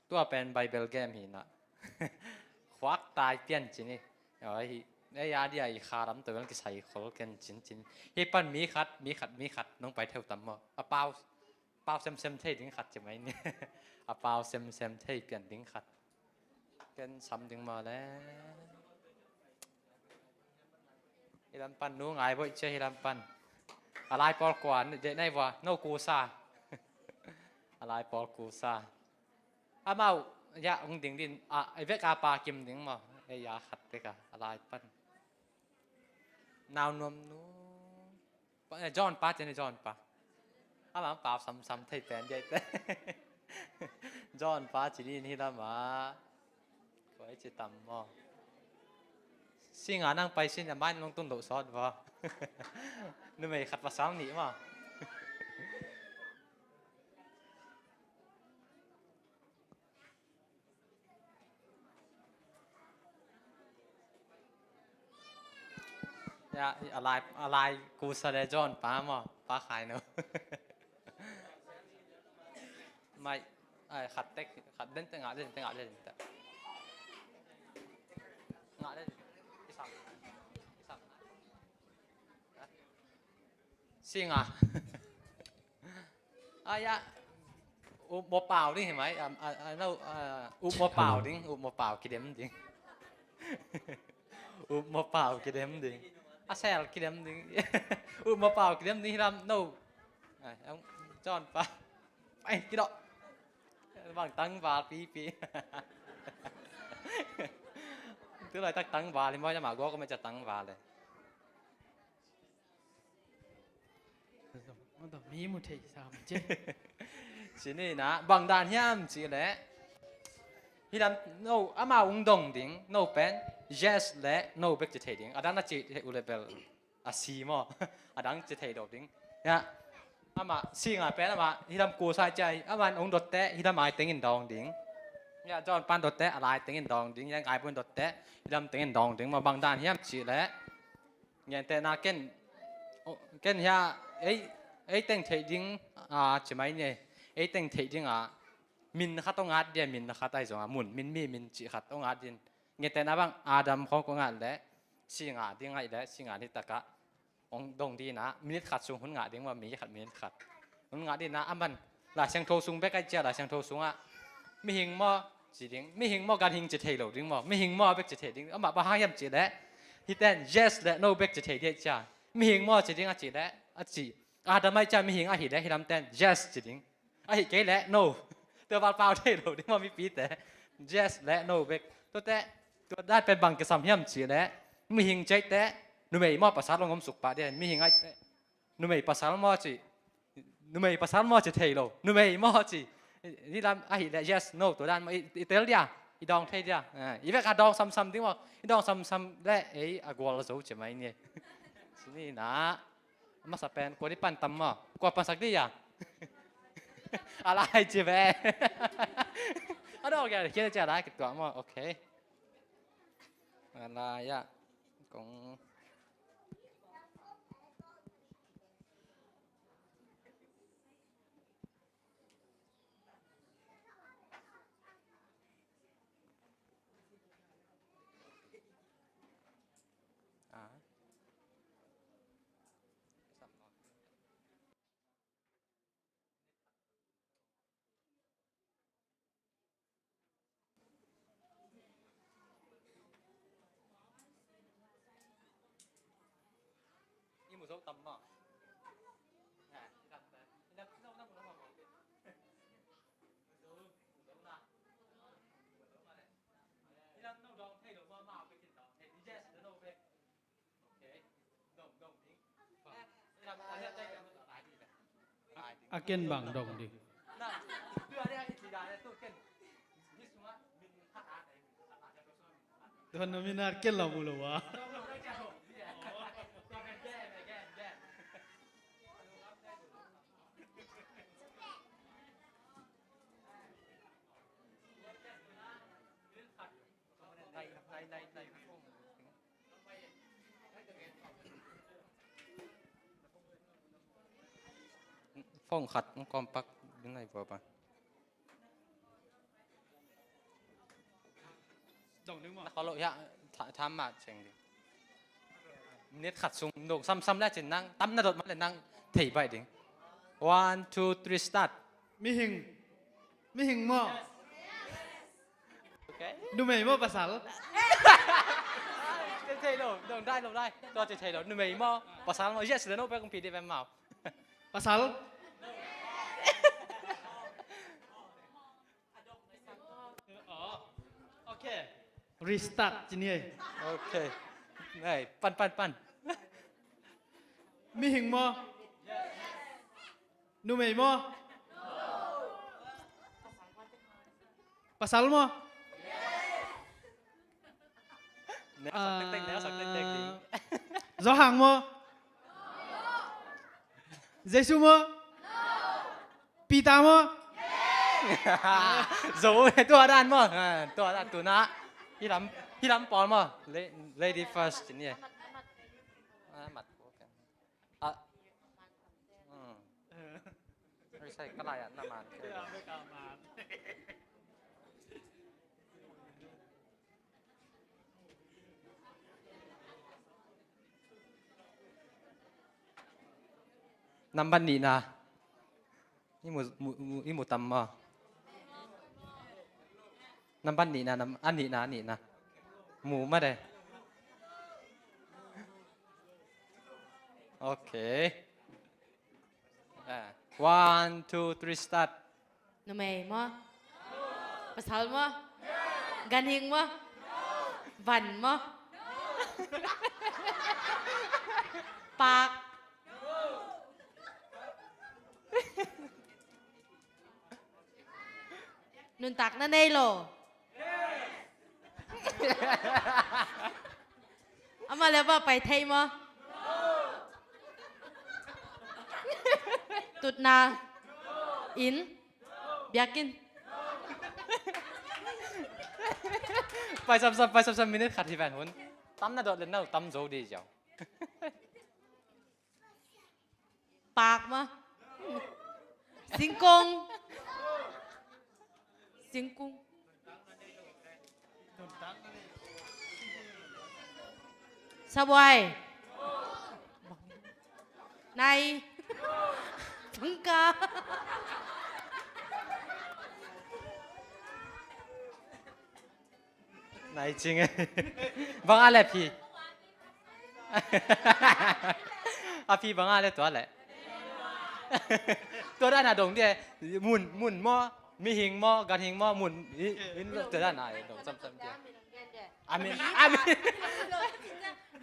tua pen Bible game hi na khoác tai pian chỉ ni rồiไอ้ยาดีไอ้ขาดำตัวนั้นก็ใส่ขอกันจินเฮ้ปั้นมีขัดน้องไปเที่ยวต่ำมั้งเปล่าเซมเท่ดิ้งขัดใช่ไหมเนี่ยเปล่าเซมเท่เปลี่ยนดิ้งขัดกันซ้ำดิ้งมาแล้วไอ้ลำปั้นนู้งไงบ่เชื่อไอ้ลำปั้นอะไรปอลกว่าเด็กไหนวะโนกูซาอะไรปอลกูซาเมายาองดิ้งดินไอ้เวกาปากิมดิ้งมาไอ้ยาขัดเด็กอะไรปั้นนาวนวมนู้จอนป้าจะในจอนป้ามาเปล่าซ้ำไทยแฟนใหญ่แต่จอนป้าจีนี่ละมาก็ไอ้จิตต่ำมั้งสิ่งงานนั่งไปสิ่งจะไม่ลงตุ้นโดดซอดวะนึกไม่ขัดภาษาหนีมั้งอะไรกูแสดงจอนป้ามั้ง ปลาขายเนาะไม่ขัดเต็กขัดเด่นแต่งาเด่นแต่งาเด่นแต่งาเด่นที่สามซิงอ่ะยะอุบเปล่าดิเห็นไหมเราอุบเปล่าดิอุบเปล่ากี่เดมดิอุบเปล่ากี่เดมดิเซลกี่เดมดิอุบเปล่ากี่เดมดิเราโน่ông John pa ai cái đó bằng tăng và pi tức là tăng và thì mới cho mà có mới cho tăng và này nóมีmột thể sao mà chết chỉ này nè bằng đàn hiam chỉ lẽ khi làm no ama ung dong ding no pen yes lẽ no back to trading ở đó là chỉ u level si mà ở đó chỉ thầy đầu ding nha ama siang à pen ama khi làm cua sai chạy ama ung đột té khi làm ai tiếng in dong ding nha John pan đột té ai tiếng in dong ding yang ai pun đột té khi làm tiếng in dong ding mà bằng đàn hiam chỉ lẽ nghe tên na ken ya ấy tiếng trading chỉ mấy nhỉ ấy tiếng trading min khát ông ngắt đi min khát ai rồi muốn min chỉ khát ông ngắt đi nghe tên na bang Adam không có ngắt lẽ xí ngắt đi ngay lẽ xí ngắt đi tất cả ông đồng đi na min khát xuống hun ngắt đi mà mi khát min khát hun ngắt đi na aman là sang thô xuống bé cái chia là sang thô xuống mi hình mò chỉ tiếng mi hình mò gan hình chỉ thấy lâu tiếng mò mi hình mò bé chỉ thấy tiếng mà ba hai em chỉ lẽ hi tên yes lẽ no bé chỉ thấy đi chia mi hình mò chỉ tiếng chỉ lẽ chỉ Adam ai chia mi hình hi lẽ hi làm tên yes chỉ tiếng hi cái lẽ noตัวเปล่าๆได้หรือที่มันมีปีแต่ yes และ no back ตัวแต่ตัวได้เป็นบางกระสัมย่ำเสียและมีหิงใจแต่นุ่มไม่มอภาษาลงงมสุขปะเดียนมีหิงไอ้นุ่มไม่ภาษาลงมอจีนุ่มไม่ภาษาลงมอจีเทยโลนุ่มไม่มอจีนี่ลำไอ้และ yes no ตัวด้านมาอีเตลเดียอีดองเทยเดียอีเวกอาดองซ้ำๆที่ว่าอีดองซ้ำๆและไอ้อากวาลโซ่ใช่ไหมเนี่ยนี่นะมาสเปนกว่าที่ปั่นตำมอกว่าปั่นสักดีอ่ะอะไรจีเบ้เอาดอกแกคิดจะได้กี่ตัวมั้งโอเคอะไรอะของsố tầm mà kiên bằng đồng đi Tuhan nominat kiên là mulu wa phong khát con bắc đứng này vừa bạnเขาเลยฮะทำมาเชิงดิเน็ตขัดสูงโด่งซ้ำๆแล้วจะนั่งตั้มนาดมาเลยนั่งถี่ไปดิ one two three start มีหิงมั่วดูไม่มั่วภาษาจะเทโดโด่งได้ตัวจะเทโดดูไม่มั่วภาษาเรา yes แล้วโน้ไปคงผิดได้แบบเมาภาษาrestart จีนี่โอเคนี่ปั้นมีหิงมั้ยนุ่มไหมมั้ยภาษามั้ยสักเต็กดิจอหังมั้ยเจสุมั้ยปีตามั้ยโจ้ตัวด้านมั้ยตัวด้านตัวนะพี่ล้ำปอนมั้ย lady first นี่มัด ใช่ก็ไรอ่ะน้ำมัน น้ำบันนี่นะนี่หมูตำมาน้ำบันนี่นะน้ำอันนี้นะนี่นะหมูมาได้โอเคone two three start Nó mày mà Bà sao mà Gan hình mà Vằn mà Bạc Nôn tạc nó đây lồ Mà là bà phải thay mà Tụt na In Biakin ไปซ้ำๆมินิขัดที่แฟนหุ่นตั้มน่าโดดเล่นน่าตั้มโจดีเจ้า Bạc mà Sinh cung Sinh cung Sao vậy Này Phấn ca này chính ấy vâng ai lẹ phi à phi vâng ai lẹตัวแหละ ตัวด้านหน้าดงเนี่ยหมุนหม้อมีหิงหม้อกันหิงหม้อหมุนตัวด้านหน้าดงซ้ำๆเดียวอามิน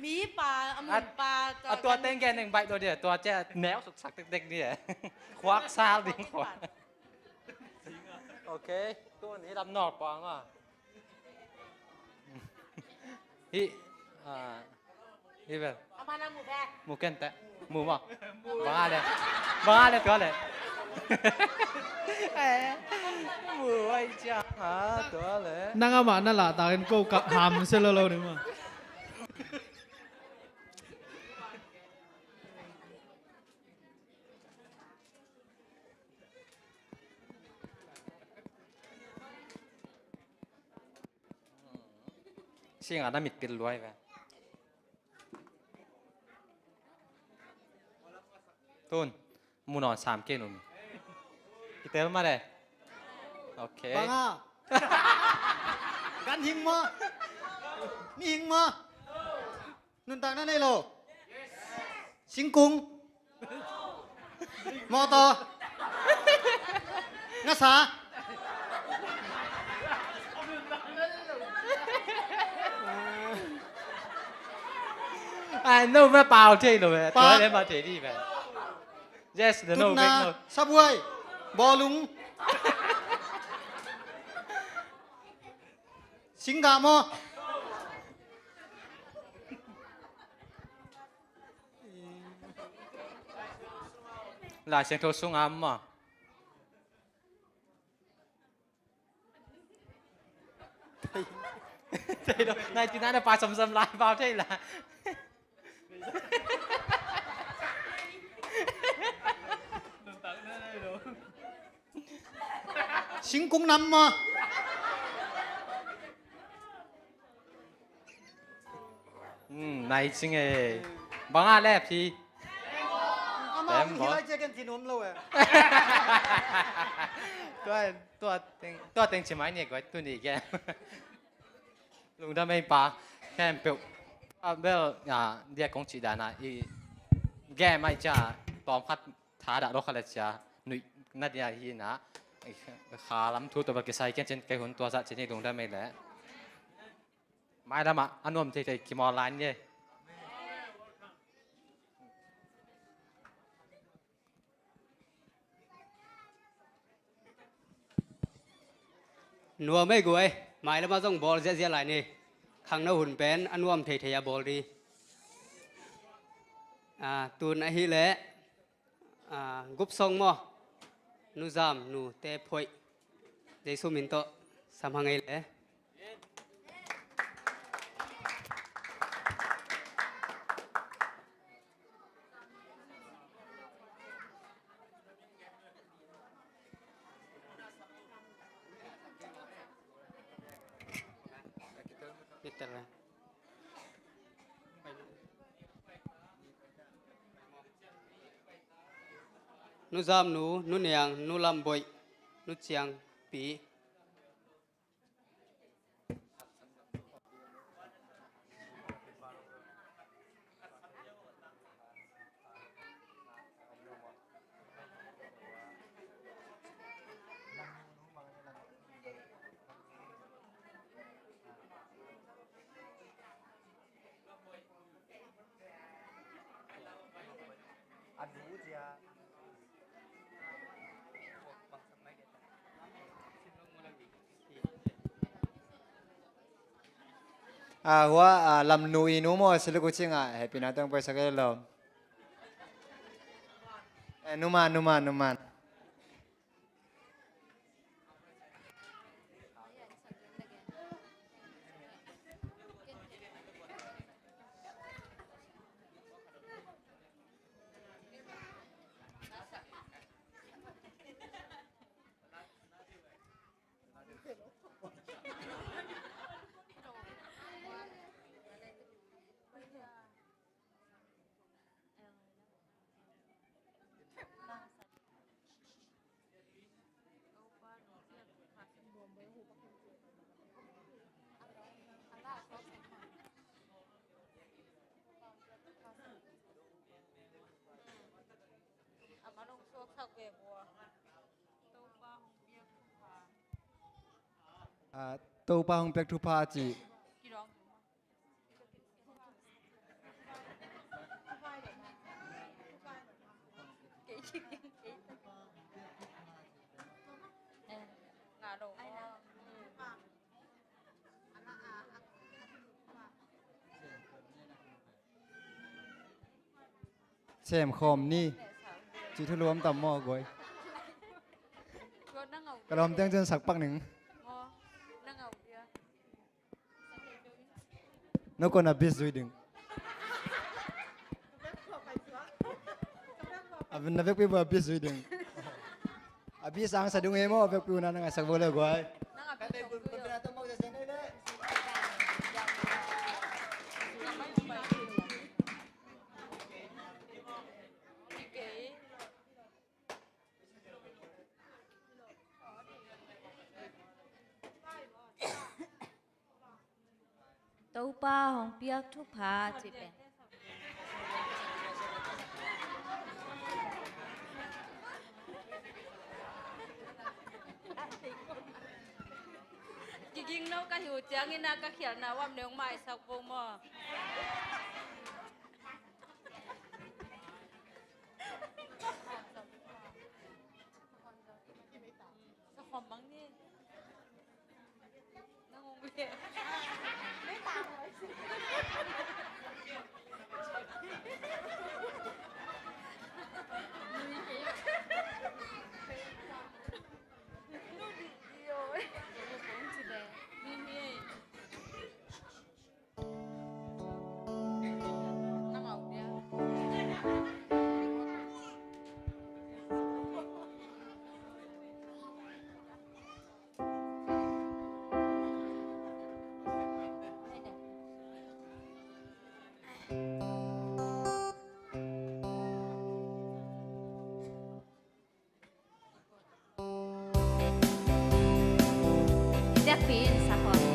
Mí bà Mùn bà เอาตัวเต้งแกหนึ่งใบตัวเดียวตัวเจ้าแนวสุกสักเด็กๆเนี่ยควักซาดิ้งขวาโอเคตัวนี้ลำนอกกวางอ่ะฮิฮิแบบ Amana mù bè หมูเก้นแต่หมูมั้งบ้าเลยตัวเลยหมูไอ้จ้าตัวเลย นั่งอามานั่นแหละตากันกูกับหามเสร็จแล้วนี่มั้ง เสียงอ่ะน่ามิดเป็นรวยไปตุนหมูนอน3 เกนุ่มพี่เต้มาเลยโอเค บังอ่ะ กันหิงมามีหิงมานุนตักนั่นได้โลสิงกุงมอตอนัสสา no ไม่เปล่าเท่เลยตัวเล่นมาเท่ดีไป yes the no big no ซับเวยบอลุงสิงกามอ หลายเสียงโทรสูงอ่ะมั้งเท่เลยนายจีน่าจะปลาซ้ำๆลายเปล่าเท่ละ สิงกุงนำมา นายจริงเอ้บังอาแลบพี่ อามามึงที่ไรเจอกันที่นนแล้วเว้ย ตัวเต็งใช่ไหมเนี่ยก็ตัวนี้แกลุงทำไมปลาแค่เปล่าเบลเดียกงจีดานะอีแกไม่จ้าตอมพัดถาดะรถขลัดจ้าหนุ่ยนัดยาฮีนะขาล้ำทูตัวบักใส่แกเช่นแกหุ่นตัวสัตว์เช่นนี้ลุงได้ไหมแหละไม่ละมาอันนู้นที่กิมอลไลน์เนี่ย นัวไม่กวยหมายแล้วมาต้องบอลเสียๆหลายนี่ขังน้าหุ่นเป็นอันวมเทียบอลดีตูนไอฮิเละกุบซองมอนูซามนูเตะพอยเดซูมินโตสามหังไอเละ แต่ละนูจามนูนูเนียงนูลำบอยนูเจียงปีหัวลำนูอีนูโมสิลกุชิงให้พี่น้าต้องไปสักเรื่องนุมานตัวป้าของเป็กทุพาจีเสียมคอมนี่จีทุรวมต่ำหม้อกวยกระลอมเตียงจนสักปักหนึ่งนกคนอบิสด้วยดึงอันนั้นเวกปีบ่อบิสด้วยดึงอบิสสังสะดุงเอโม่เวกปีนั้นไงสักโบเลยกวยตู้ป้าของเปียกทุกพาจิเป็นจริงๆน้องก็หิวจังนี่นะก็เขียนนะว่าเนื้อไม้สักวงหม้อสักหอมบ้างนี่น้องงงไปไม่ตามเลยสิเด็กปีนสะพอน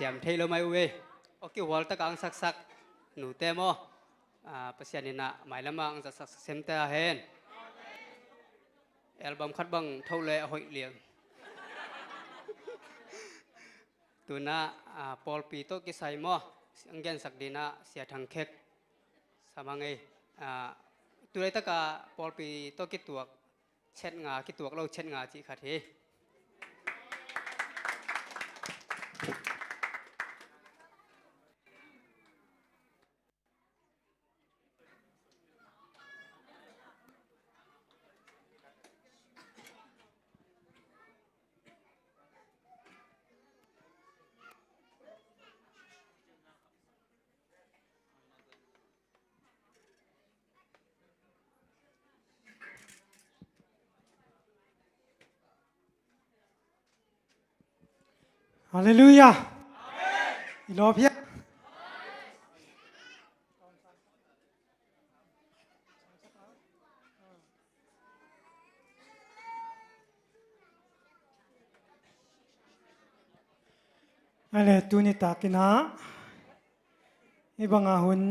สียมเทโลไม่เวโอเควอลตะกังสักหนูเตมประเสียนินะหมายละมังจะสักเซมเตอเฮนอัลบั้มคัดบังเท่าเลยหอยเลียงตัวน่ะปอลปีโตกิไซมออังเกนสักดีน่ะเสียทางเค็กสามังไงตัวไรตะกาปอลปีโตกิตัวเช็ดงากิตัวเราเช็ดงาจีขัดเฮฮาเลลูยาอีลอเพียอะไรตัวนี้ตากินะอีบังอาหุน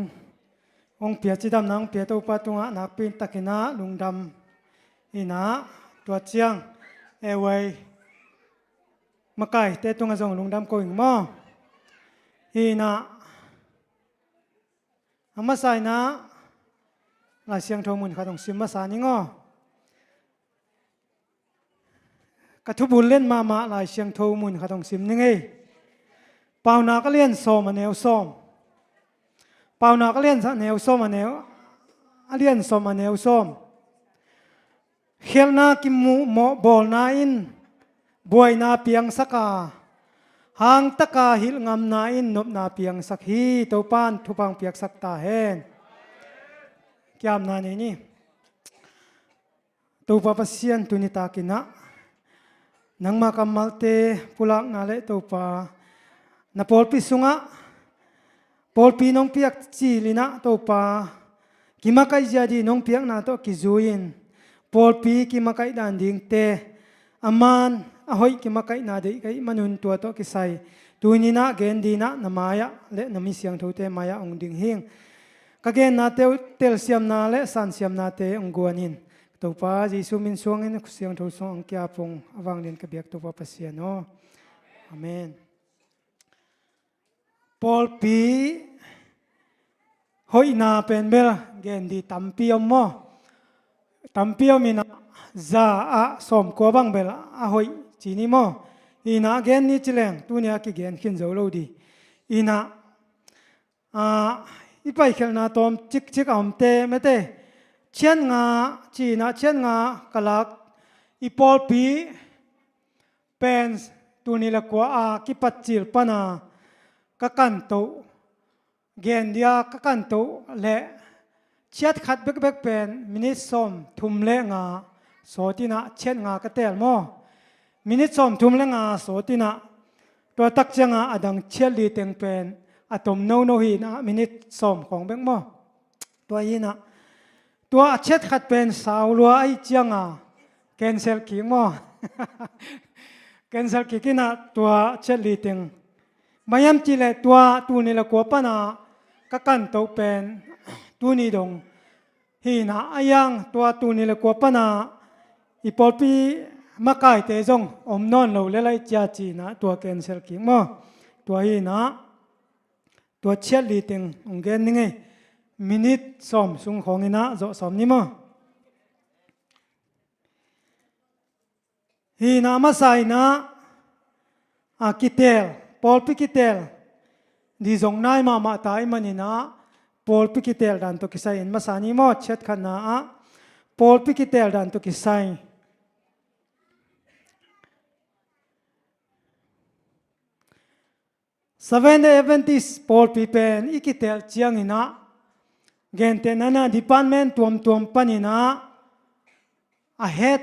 องเปียจิดำนังเปียตัวปัตุงะนักปีนตากินะลุงดำอีนะตัวเจียงเอไวมาไก่เตตุงะจงลุงดำโกอิงมออีนะอามาใส่นะลายเสียงโทมุนขาตรงซิมมาสานิงอกระทุบุญเล่นมาลายเสียงโทมุนขาตรงซิมนี่ไงเปล่านาก็เลี้ยนซ้อมมาแนวซ้อมเปล่านาก็เลี้ยนแนวซ้อมมาแนวเลี้ยนซ้อมมาแนวซ้อมเขียนนากิมมูหมอบอลนาอินบวยนาเปียงสักาหางตะกาหิลงำนาอินนบนาเปียงสักฮีเต้าปานทุพังเปียกสักตาเฮนแก้มนานี่ตัวปะปะเซียนตุนิตากินะนังมากำมัลเตปุลักนาเลตัวปานาปอลปิสุงะปอลปีน้องเปียกจีลินะตัวปากิมาไกjadiน้องเปียกนาตัวกิจุยินปอลปีกิมาไกดันดิงเตอามันอหอยกิมาไกนาเดไกมนุนตัวโตกิไซตัวนี้นะเกนดีนะนามายะและนามิเสียงทูเตมายะองดิงหิงกะเกนนาเตวเตลเสียมนาและสันเสียมนาเตองกวนินตัวป้าจิสุมินสวงอินเสียงทูสองกิอาปงอวังเดินกะเบียกตัวป้าเปเสียโนอาเมนปอลปีหอยนาเป็นเบลเกนดีตัมปีอมมอตัมปีอมินะza a som ko bang bel a hoi chini mo ina gen ni chileng tunia ki gen khin zo lo di ina ipai khel na tom chik chik am te mete chen nga chi na chen nga kalak ipol pi pens tuni la ko a ki pachil pana ka kan to gen dia ka kan to le chat khat bek bek pen minit som thum le ngaโสตินะเช่นงากระเตลโมมินิสอมทุมละงาโสตินะตัวตักเจงาอดังเชลีเต็งเป็นอะตอมโนโนฮีนะมินิสอมของเบงโมตัวยีนะตัวเช็ดขัดเป็นสาวลัวไอเจียงาแกนเซลกิงโมแกนเซลกิกินะตัวเชลีเต็งมายามจีเลตัวตูนี่ละกัวปนากะกันโตเป็นตูนี่ดงฮีนะอายังตัวตูนี่ละกัวปนาอีปอลปีมาไก่เตจงอมนอนเราเลยจ้าจีนะตัวแกนเซลกิงโมตัวฮีนะตัวเชียลีติงองเกนนี่ไงมินิทสอมสุงของนี่นะจะสอมนี่โมฮีนะมาใส่นะกิเตลปอลปีกิเตลดีจงนายมาตายมันนี่นะปอลปีกิเตลดันตัวกิไซน์มาสานี่โมเช็ดขันนะปอลปีกิเตลดันตัวกิไซน์Seven Adventist Paul Pipen ikitel chiang ina gente nana department tuam panina ahead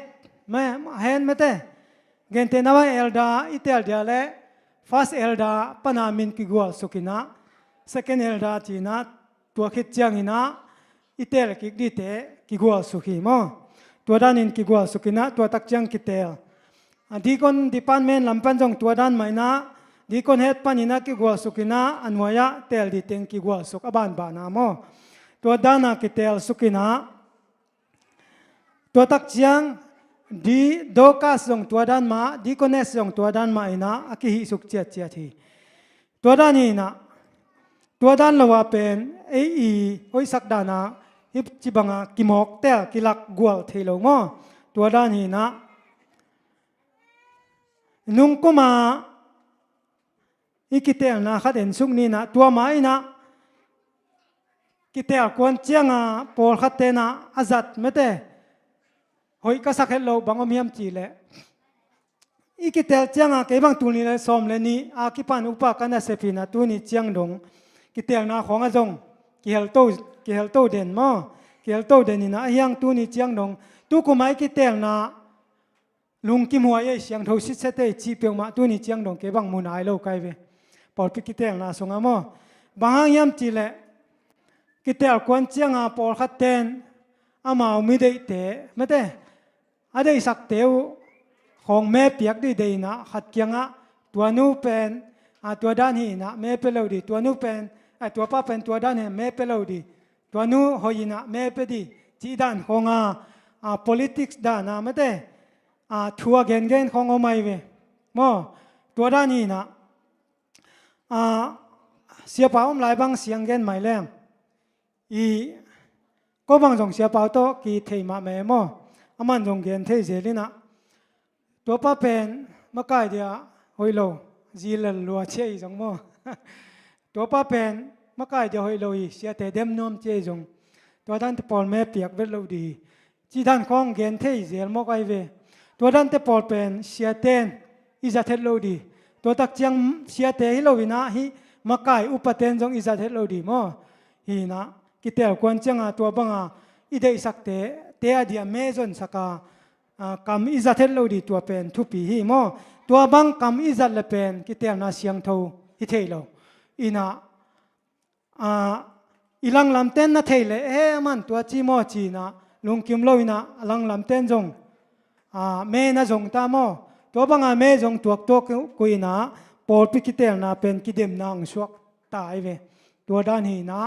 mete gente nawa elda itel diale first elda panamin kigwal sukina second elda china tua khit chiang ina itel kigdite kigwal sukhi mo tua danin kigwal sukina tua tak chiang kitel adikon department lampan jong tua dan maina ดีคนเฮ็ดปันนะกิกวสุกินะอันวายะเตลดีเต็งกิกวสุกอบานบานาโมตัวดานากิเตลสุกินะตัวตักเจียงดีโดกัสงตัวด้านมาดีคนเนสงตัวด้านมาอินะอากิหิสุกเจียเจียทีตัวด้านนี้นะตัวด้านละว่าเป็นไอ้อีโอยสักดานะฮิบจิบังากิมอกเตลกิลักกวลเทโลงอตัวด้านนี้นะนุงกุมาอีกิเตลนะขัดเห็นสุกนี้นะตัวไม้นะกิเตลกวนเจียงอ่ะปอลขัดเตนะอาจัดไม่เตหอยก็สักเฮลโลบังอมยมจีเลอีกิเตลเจียงอ่ะเก็บังตัวนี้เลยสมเลยนี่อากิปันอุปกันนะเซฟินะตัวนี้เจียงดงกิเตลนะของอาจงกิเฮลโตเด่นมั้งกิเฮลโตเด่นนี่นะยังตัวนี้เจียงดงตัวกุมายกิเตลนะลุงกิมหัวเยเสียงโทสิเสตจีเปียงมาตัวนี้เจียงดงเก็บังมุนายโลไกเวปอดพิกิเตลนะสงามบางยามจีเลกิเตลกวนเจียงอ่ะปอลขัดเตนอามาไม่ได้เตะไม่ได้อะไรสักเตียวของแม่เปียกดีดีนะขัดเกียงอ่ะตัวนู้เป็นตัวด้านนี้นะแม่เป็นเราดีตัวนู้เป็นตัวป้าเป็นตัวด้านนี้แม่เป็นเราดีตัวนู้หอยนะแม่เป็นดีจีด้านของpolitics ด้านนะไม่ได้ทัวเงินของเอาไม่เว้ยมั้งตัวด้านนี้นะเสียเปล่าหลายบางเสียงเงินไม่แรงก็บางส่งเสียเปล่าโตกี่เทมาแม่มั้งอามันส่งเงินเทเจลินะตัวป้าเป็นมาใกล้เดียวหอยโลจีเลลัวเชี่ยจังมั้งตัวป้าเป็นมาใกล้เดียวหอยโลเสียแต่เดมนอมเชี่ยจังตัวด้านที่ปอลแม่เปียกเวทเราดีจีด้านของเงินเทเจลมาใกล้เวตัวด้านที่ปอลเป็นเสียเต้นอิจฉาเทเราดีตัวตักเจียงเสียเตฮิโลวินะฮิมาใกล้อุปเทนจงอิจฉาเทเราดีมั้งฮีนะกิเตลกวนเจียงตัวบังอีเดอิสักเตเตียดีเมซอนสักคำอิจฉาเทเราดีตัวเป็นทุปีฮีมั้งตัวบังคำอิจฉาเลเป็นกิเตลน่าเสียงเท่าฮิเทโลอีนะอีหลังลำเต้นน่าเทเลมันตัวจีโมจีนะลุงคิมโลวินะหลังลำเต้นจงเมน่าจงตามตัวบังเมจงตัวกุยนะปอลพิกิเตลน่าเป็นกิเดมนางสวกตายเวตัวด้านนี้นะ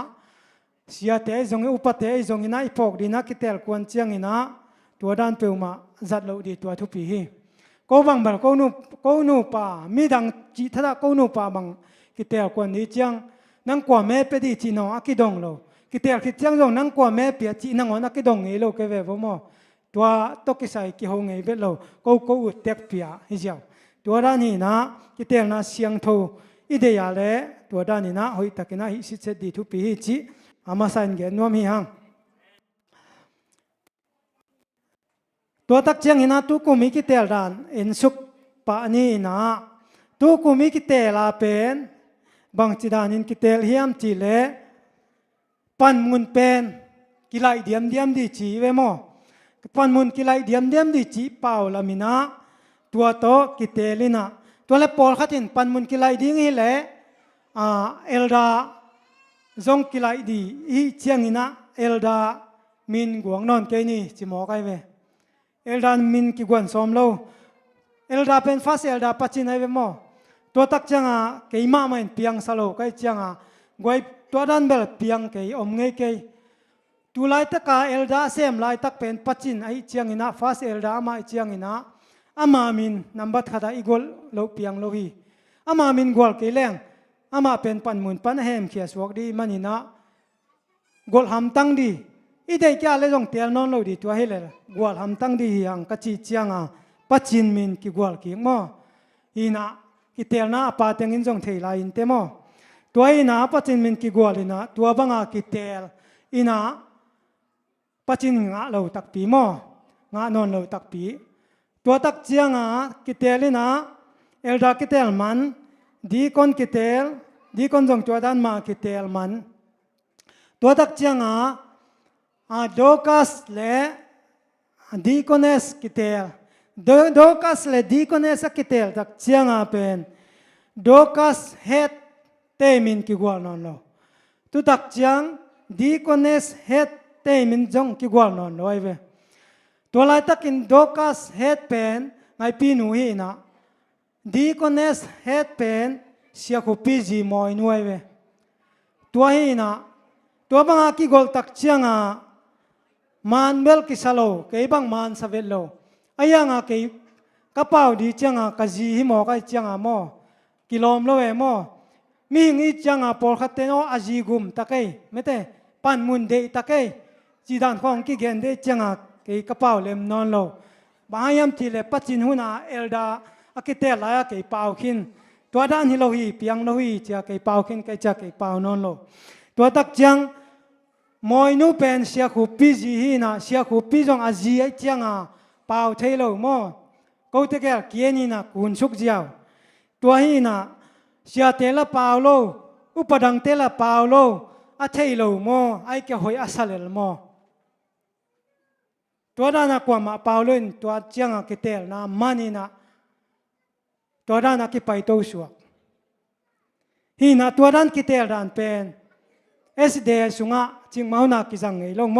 เสียเตจงอุปเตจงอินะอีพอกดีนะกิเตลกวนเจียงอินะตัวด้านเปลมาจัดเราดีตัวทุปีฮีก็บังบัลก็นูป่ามีดังจีทัดก็นูป่าบังกิเตลกวนนี้เจียงนั่งกว่าแม่เปดีจีนอกิดงเรากิเตลคิดเจียงจงนั่งกว่าแม่เปียจีนั่งอกิดงเอโลเกเวบมอตัวตกิใส่กิหงเอเวโลก็อุดเต็กเปียฮิเจ้าตัวด้านนี้นะกิเตลนะเสียงโทอีเดียเล่ตัวด้านนี้นะหอยตะกินะฮิสิเซดีทุปีฮิจีอามาสันเกนวมีหังตัวตักเจียงอินะตุกุมิกิเตลดานเอ็นสุกปะนี่นะตุกุมิกิเตลาเป็นบางจีดานินกิเตลเฮียมจีเลปันมุนเป็นกิไลเดียมดีจีเวโมปันมุนกิไลเดียมดีจีเป่าลามินะตัวโตกิเตลินะตัวเล็บปอลขัดินปันมุนกิไลดิ้งฮิเลเอลดาจงกิไลดีอีเชียงอินะเอลดามินกวงนอนเกนี่จิมอไกเวเอลดามินกิกวนสอมโลเอลดาเป็นฟาสเอลดาปัจจินไอเวโมตัวตักจังเกยมามันเปียงสโลไกจังกวยตัวดันเบลเปียงเกยอมเงยเกยตัวไลตักเอลดาเซมไลตักเป็นปัจจินไอเชียงอินะฟาสเอลดามาไอเชียงอินะอามามินนับบัดขดาอีกอลโลเปียงโลฮีอามามินกวลเกยแรงอามาเป็นปันมุนปันเฮมเขียสวกดีมันอินะกวลหำตั้งดีอีเดียแก่เลยจงเตียนนอนโลดีตัวเฮเลกวลหำตั้งดีอย่างกะจีเชียงปัจจินมินกิกวลกิมออีนะกิเตลนะปาเตงินจงเทลาอินเตมอตัวอีนะปัจจินมินกิกวลอินะตัวบังกิเตลอีนะปัจจินงะโลตักปีมองะนอนโลตักปีตัวตักเจียงกิเตลินะเอลดากิเตลมันดีคอนกิเตลดีคอนจงตัวด้านมากิเตลมันตัวตักเจียงโดกัสเลดีคอนเอสกิเตลโดกัสเลดีคอนเอสกิเตลตักเจียงเป็นโดกัสเฮดเตมินกิกวลนอนโลตัวตักเจียงดีคอนเอสเฮดเตมินจงกิกวลนอนโลไอเวตัวลายตักินโดกัสเฮดเป็นไงปีนูฮีนะดีคอนเนสเฮดเป็น เสียขุปีจีมอยนวยเวตัวฮีนะตัวบังอากิกอลตักเชียงมันเบลกิสโลเกยบังมันสเวลโลอายังเกยกระเป๋าดีเชียงกะจีฮิโมกะเชียงโมกิโลมโลเอโมมีหิงอีเชียงปอลขัดเตโนอาจีกุมตะเกยไม่เตปันมุนเดตะเกยจีดันของกิเกนเดเชียงเกยกระเป๋าเล็มนอนโลบางยามที่เลปัจจินหุนาเอลดาอากิเตลายเกยเป่าขินตัวด้านฮิโลฮีเปียงโลฮีเจ้าเกยเป่าขินเกยจะเกยเป่านอนโลตัวตักเชียงมอยนูเป็นเสียขุปีจีฮีนะเสียขุปีจงอาจีไอเจียงเป่าเทโลโมกูเตเกลเกียนีนะกุนสุกเจียวตัวฮีนะเสียเตละเป่าโลอุปดังเตละเป่าโลอาเทโลโมไอเกหอยอาศัลเลโมตัวด้านนักว่ามาเป่าเลยตัวเจียงกิเตลนะมันนี่นะตัวด้านนักกิไปโตสวกฮีนะตัวด้านกิเตลด้านเป็นเอสเดสุงะจิงมาหนักกิจังเงยลงโม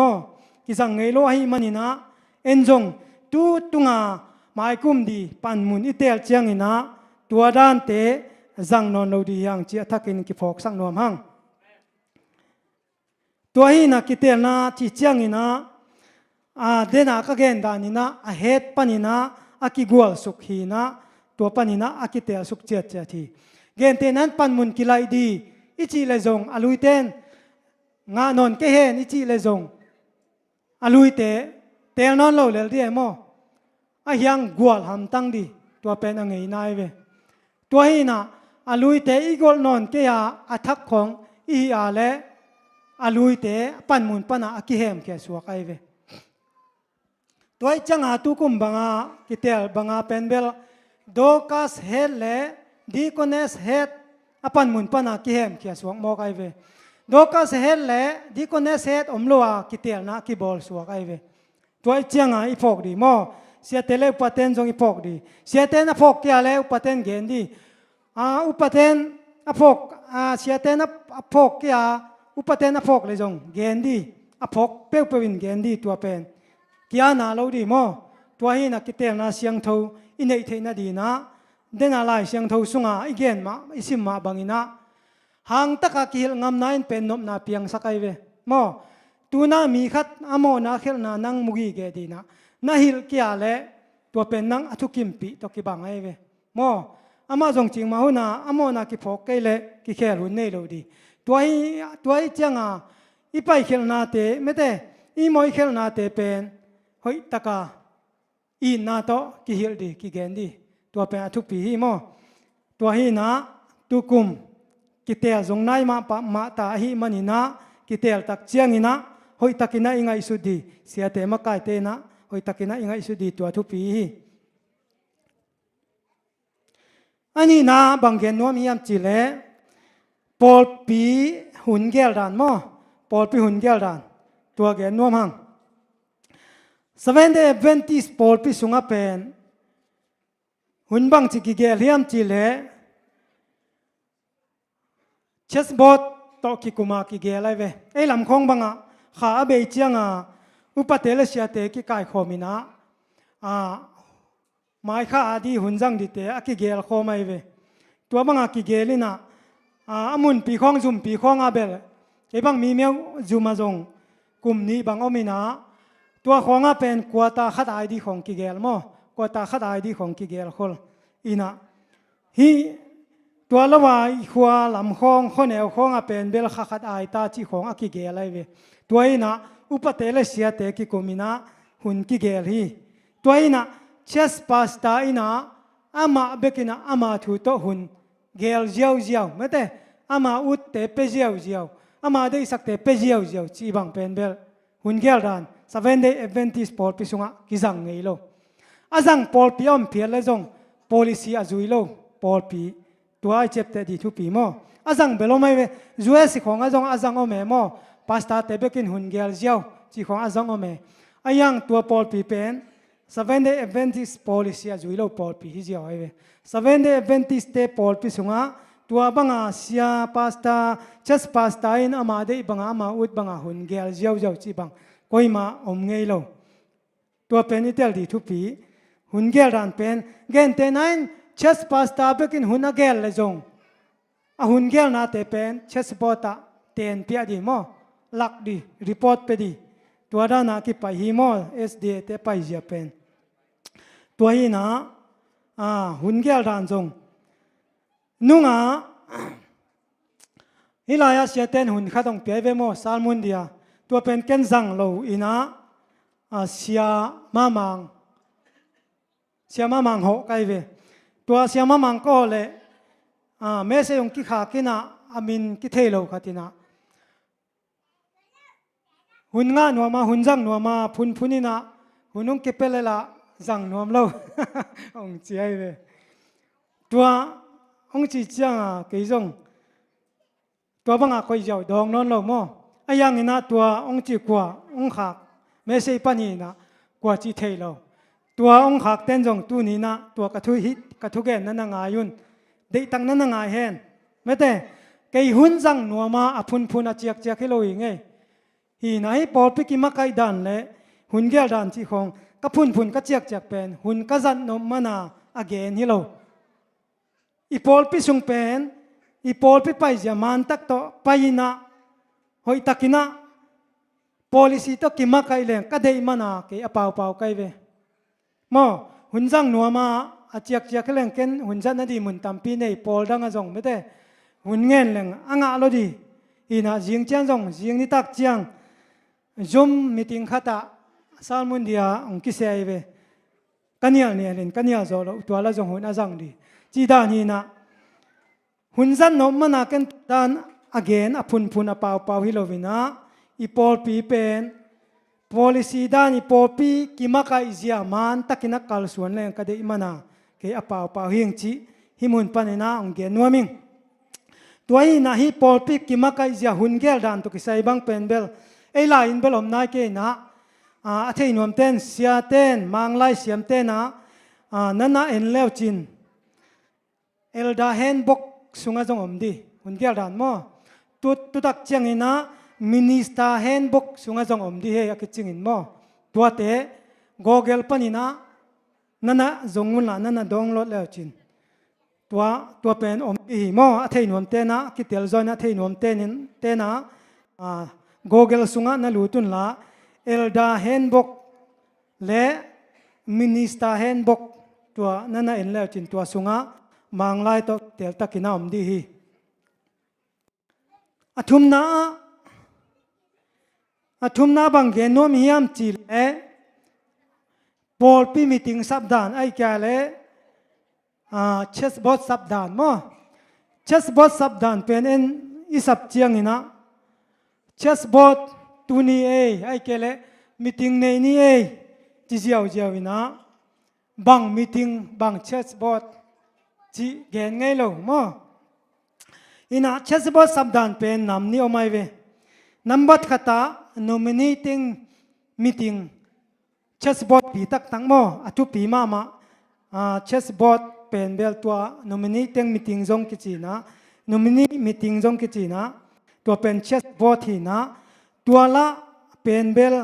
กิจังเงยโลให้มันนี่นะเอ็นจงตูตุงาหมายกุมดีปันมุนอิเตลเจียงนี่นะตัวด้านเตจังนอนโลดียังเจียทักกินกิฟอกสังนวมหังตัวฮีนะกิเตลนะที่เจียงนี่นะเดน่าก็เกณฑ์ดานี่นะเฮดปานี่นะอากิกัวสุขีนะตัวปานี่นะอากิเตลสุขเจียเจียทีเกณฑ์เตนั้นปันมุนกิไลดีอิจิเลจงอลุยเตนงานนเกเฮนิจิเลจงอลุยเตเตลนอนโลเลลดีเอโมอายังกัวหำตั้งดีตัวเป็นอังไงนายเวตัวฮีนะอลุยเตอีกอลนอนเกียอัทักของอีอาเลอลุยเตปันมุนปนาอากิเฮมแกสวกไอเวตัวจังหาตุกุมบังอากิเตลบังอาเป็นเบลโดกัสเฮดเลดีคอนเนสเฮดอปันมุนปนากิเฮมแกสวกโมกไอเวโดกัสเฮดเลดีคอนเนสเฮดอมลัวกิเตลนะกิบอลสวกไอเวตัวจังหาอีพอกดีโมเสียเตเลอุปเทนจงอีพอกดีเสียเตนอพอกเกียเลอุปเทนเกนดีอุปเทนอพอกเสียเตนอพอกเกียอุปเทนอพอกเลยจงเกนดีอพอกเปลวเปวินเกนดีตัวเป็นกิอานาโลดีโมตัวฮีนักกิเตลนาเสียงทูอินเอเทนาดีนะเดนอะไรเสียงทูสุงาอีเกนมาอิสิมมาบังอินะหางตะกะกิลงามนายเป็นนบนาเปียงสักไอเวโมตูน่ามีขัดอโมนาเขลนานังมุกีเกดีนะนาฮิลกิอาเลตัวเป็นนังอทุกิมปีตัวกิบังไอเวโมอามาจงจิงมาหุนาอโมนากิพกเกเลกิเคลุนเนโลดีตัวฮีจังอีไปเขลนาเตไม่ได้อีโมอีเขลนาเตเป็นเฮ้ยตะกาอีนาโตกิฮิลดีกิเกนดีตัวเป็นทุกปีฮีโมตัวฮีนะตุกุมกิเตลจงนายมาตาฮีมันนี่นะกิเตลตักเจียงนี่นะเฮ้ยตักินะอิงไอสุดีเสียเตมะกายเตนะเฮ้ยตักินะอิงไอสุดีตัวทุกปีฮีอันนี้นะบางเกนนัวมียามจิเลปอลปีหุ่นเกลดานโมปอลปีหุ่นเกลดานตัวเกนนัวมังSeventh-day Adventist Paul pi sunga pen hunbang chi ki gel hiam chi le chessboard to ki kuma ki gel ai ve ei lam khong banga kha abe chianga upatela sia te ki kai khomina mai kha adi hunjang di te aki gel khomai ve tua banga ki gelina amun pi khong zum pi khong abel e bang mi meu zuma jong kum ni bang ominaตัวของเป็นกัวตาขัดไอดีของกิเกลโมกัวตาขัดไอดีของกิเกลคนอีน่ะฮีตัวละว่าขวาลำของคนแนวของเป็นเบลขัดไอตาจีของกิเกลอะไรเวตัวอีน่ะอุปเตลเสียเตกิโกมินะหุ่นกิเกลฮีตัวอีน่ะเชสปาสตาอีน่ะอามาเบกินะอามาถูโตหุ่นเกลเจียวเจียวไม่แต่อามาอุดเตเปเจียวเจียวอามาได้สักเตเปเจียวเจียวจีบังเป็นเบลหุ่นเกลดานSeventh-day Adventist Paul pi sunga kizang ngei lo azang Paul pi om phial le jong policy azui lo Paul pi tua chapte di thu pi mo azang belo mai ve zues khong azong azang o me mo pastor tebekin hun gel jiao chi khong azang o me ayang tua Paul pi pen Seventh-day Adventist policy azui lo Paul pi hi jiao ai ve Seventh-day Adventist te Paul pi sunga tua banga sia pastor church pastor in amade banga ma ut banga hun gel jiao jiao chi bangกอยมาอมเงยโลตัวเป็นอิตาลีทุปีหุ่นเกลรันเป็นเกนเตนันเชสปาสตาเบกินหุ่นเกลเลยจง หุ่นเกลนาเตเป็นเชสปอตาเตียนเปียดีมอลักดีรีพอร์ตไปดีตัวด้านนักไปฮิมอลเอสดีเตไปเจียเป็นตัวฮีนะหุ่นเกลดานจงนุ่งฮิลายาเสียเต้นหุ่นข้าต้องเปียเวโมซาลมุนเดียตัวเป็นเกนซังโลอินะเสียมามังหกไกเวตัวเสียมามังก็เลยเมสยงกิขากินะอามินกิเทโลขัดินะหุ่นงาหนัวมาหุ่นจังหนัวมาพุนินะหุ่นนุ่งกิเปเลละจังหนัวมโลองเจียเวตัวองจีจังกิจงตัวบังอาคอยเจ้าดองนอนโลโมไอ้ยังนะตัวองจีกว่าองขากเมสยปนีนะกว่าจีเทโลตัวองขากเต้นจงตัวนี้นะตัวกระทุฮิตกระทุเกนนั่นงายุนเด็กตั้งนั้นงาเห็นไม่แต่ไก่หุ่นจังหนัวมาพุนอาเจียกให้เราอย่างไงฮีไหนปอลปิกิมาไก่ดันเลยหุ่นเกลดันที่ของก็พุนก็เจียกเป็นหุ่นก็จันนมมานาอเกนฮิโลอีปอลปิสุงเป็นอีปอลปิไปจะมันตักโตไปนะหอยตักินะ policy โตกิมาไก่เลยก็ได้มานาเกอเปล่าไก่เวมอหุ่นจังหนัวมาอาเจียกเรื่องเก่นหุ่นจันนั่นดีมุนตามปีในปอลดังอาจงไม่ได้หุ่นเงินเรื่องอ่างอาโลดีอีน่าจิงเจียงจงจิงนี่ตักเจียงจมมีติงขัดตาซาลมุนเดียองคิเซียเวกันยาเนี่ยเล่นกันยาโซโลตัวละจงหุ่นอาจังดีจีดานี่นะหุ่นจันนมมันอากันดานagain พุนเปล่าฮิโลวินะอีปอลปีเป็น policy ด้านอีปอลปีกิมาไกเซียมันตักินักกัลส่วนเรื่องก็ได้มานาเกี่ยเปล่าหิงจีฮิมุนปันนาองเกนัวมิงตัวนี้นะฮิปอลปีกิมาไกเซียหุ่นเกลดันตุกิไซบังเป็นเบลไอลายอินเบลอมนายเกนะอาเทนวมเต้นเสียเต้นมังไลเสียมเต้นนะนั่นน่ะเอ็นเลวจินเอลดาเฮนบกสุงาจงอมดีหุ่นเกลดันมั้งตุตักเจียงอินะมินิสตาเฮนบกสุงาจงอมดีเฮยกิจิงอินมั้งตัวเตะโกเกลปันอินะนั่นน่ะจงมุนละนั่นน่ะดองรถแล้วจินตัวเป็นอมอีมั้งอาเทนวมเต้นนะคิดเตลจอยนะเทนวมเต้นนะโกเกลสุงานั่นรู้ตุนละเอลดาเฮนบกและมินิสตาเฮนบกตัวนั่นน่ะเอ็นแล้วจินตัวสุงามังไลตัวเตลตักินาอมดีฮีอาทุมนาบางเกนโนมียามจีเลปอลปีมีติงสัปดาห์ไอ้แกเลเชสบอสสัปดาห์มั้งเชสบอสสัปดาห์เป็นอิสับเจียงอินะเชสบอสตัวนี้ไอ้แกเลมีติงในนี้จีเจียวอินะบางมีติงบางเชสบอสจีเกนไงล่ะมั้งอินะเชสบอสสัปดาห์เป็นนำนี้ออกมาเวนับบัตรขัตา nominating meeting เชสบอสปีตักตั้งมั้งอาทุปีมาเชสบอสเป็นเบลตัว nominating meeting จงกิจีนะ nominate meeting จงกิจีนะตัวเป็นเชสบอสที่นะตัวละเป็นเบล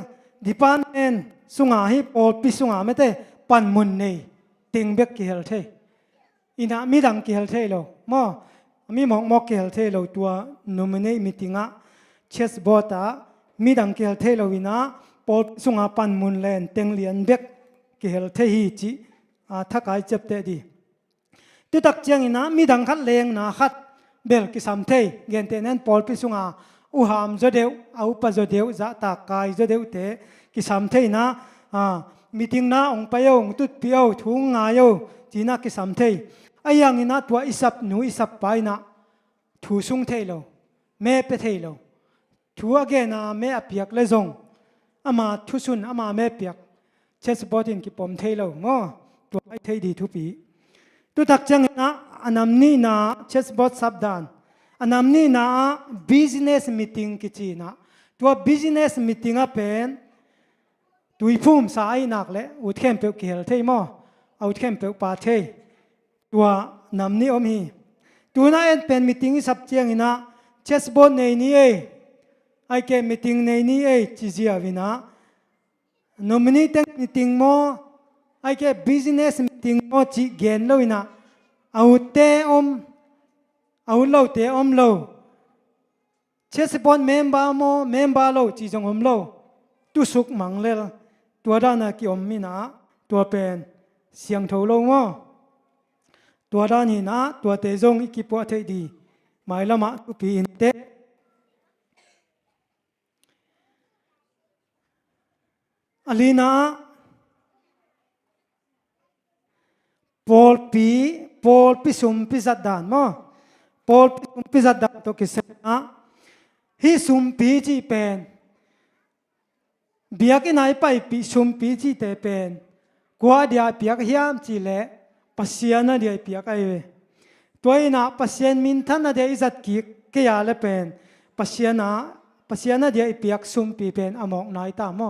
ดิปานเอ็นสุงาฮิปอลปีสุงาไม่ได้ปันมุนนี่ติงเบกกิเฮลเทอินะมีดังกิเฮลเทโลมั้งมีหมอกกิเฮลเทโลตัว nominate meeting อะเชสบอสอะมีดังกิเฮลเทโลวินะปอลสุงาปันมุนเลนเต็งเลียนเบกกิเฮลเทฮีจีถ้าใครเจ็บเตะดีตุตักเจียงอินะมีดังคัดเลงนะคัดเบลกิสามเทยเงินเตนันปอลปิสุงาอุหามจะเดียวเอาปะจะเดียวจะตากายจะเดียวเตะกิสามเทยนะมีติงนะองไปเอาตุดเปียวทุ่งงายเอาจีน่ากิสามเทยไอ้ยังอินะตัวอิสับหนูอิสับไปนะถูสุงเทยโลเมเปเทยโลถูอเกนะเมอเปียกเลยจงอามาทุสุนอามาเมเปียกเชสบอตินกิปอมเทยโลง้อตัวไอ้เทยดีทุปีตุตักจังนะอันนั้นนี่นะเชสบอสสัปดาห์อันนั้นนี่นะ business meeting กิจีนะตัว business meeting อ่ะเป็นตุยพุ่มสายนักเลยอุดเข้มเปลวเกลเทยมั้งเอาเข้มเปลวปาเทยตัวน้ำนี่อมีตัวนั้นเองเป็น meeting สับเจียงนะเชสบอสในนี้ไอ้แก meeting ในนี้จีเจียวินะ nominating meeting มั้งไอ้แค่ business meeting โมจิเกนเลยนะเอาเตอม เอาโลเตอมโลเชสปอนเมมบาโมเมมบาโลจีจงอมโลตุสุกมังเลตัวด้านนักอมมินาตัวเป็นเสียงโทโลงอตัวด้านนี้นะตัวเตจงอิกิปวเทดีหมายละมะตุปีอินเตอลีนาปอลปีสุมปิสัดดานมอปอลปีสุมปิสัดดานตัวกิเสนะฮิสุมปีจีเป็นเบียกินายไปปีสุมปีจีเตเป็นกว่าเดียเปียกเฮียมจีเล่ปัสยานะเดียเปียกไอเวตัวอินะปัสยานมินทันนะเดียอิจัดกิเกียเลเป็นปัสยานะเดียเปียกสุมปีเป็นอมอกนายตามอ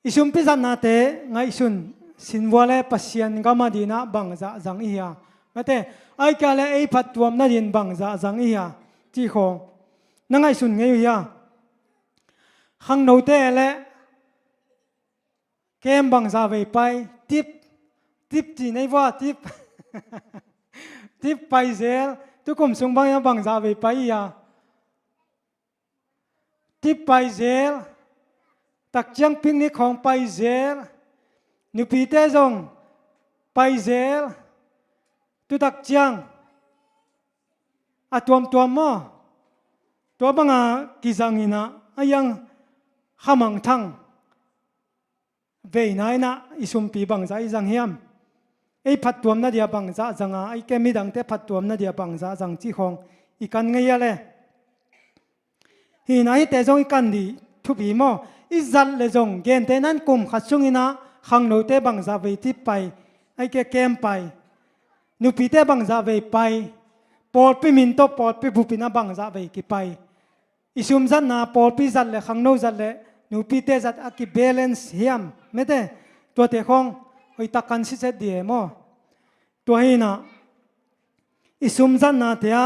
อิสุมปิสัดนาเตไงสุนสินวัวเล่ปัสยันกามาดีนะบังจะจังอียามาเตไอ้กาเล่ไอ้พัดตัวมนาดินบังจะจังอียาจีโคนั่งไอ้สุนไงอยู่ยาขังโนเตเล่เกมบังจะไปไปทิปจีในว่าทิปไปเซลทุกคนส่งบังยาบังจะไปยาทิปไปเซลตักจังปิงนี่ของไปเซลนิปีเตจงไปเซลตุตักจังตัวมอตัวบังอากิจังอินะอายังขมังทังเวนายนะอิสุมปีบังจะอิจังเฮียมไอ้พัดตัวนั่นเดียบังจะจังไอ้แกมีดังเตพัดตัวนั่นเดียบังจะจังจีของอีกันไงยะเลยฮีนายเตจงอีกันดีทุบีมออิจัลเลจงเกณฑ์เตนั้นกลุ่มขัดซุงอินะขังโนเตบังจะไปที่ไปไอ้แกเกมไปนุปีเตบังจะไปปอดไปมินโตปอดไปบุปินะบังจะไปกี่ไปอิสุมจันนาปอดไปจัดเลยขังโนจัดเลยนุปีเตจัดอากิเบลนส์เฮียมไม่ได้ตัวเตคงไอ้ตะกันสิเสดีมอตัวฮีนะอิสุมจันนาเตีย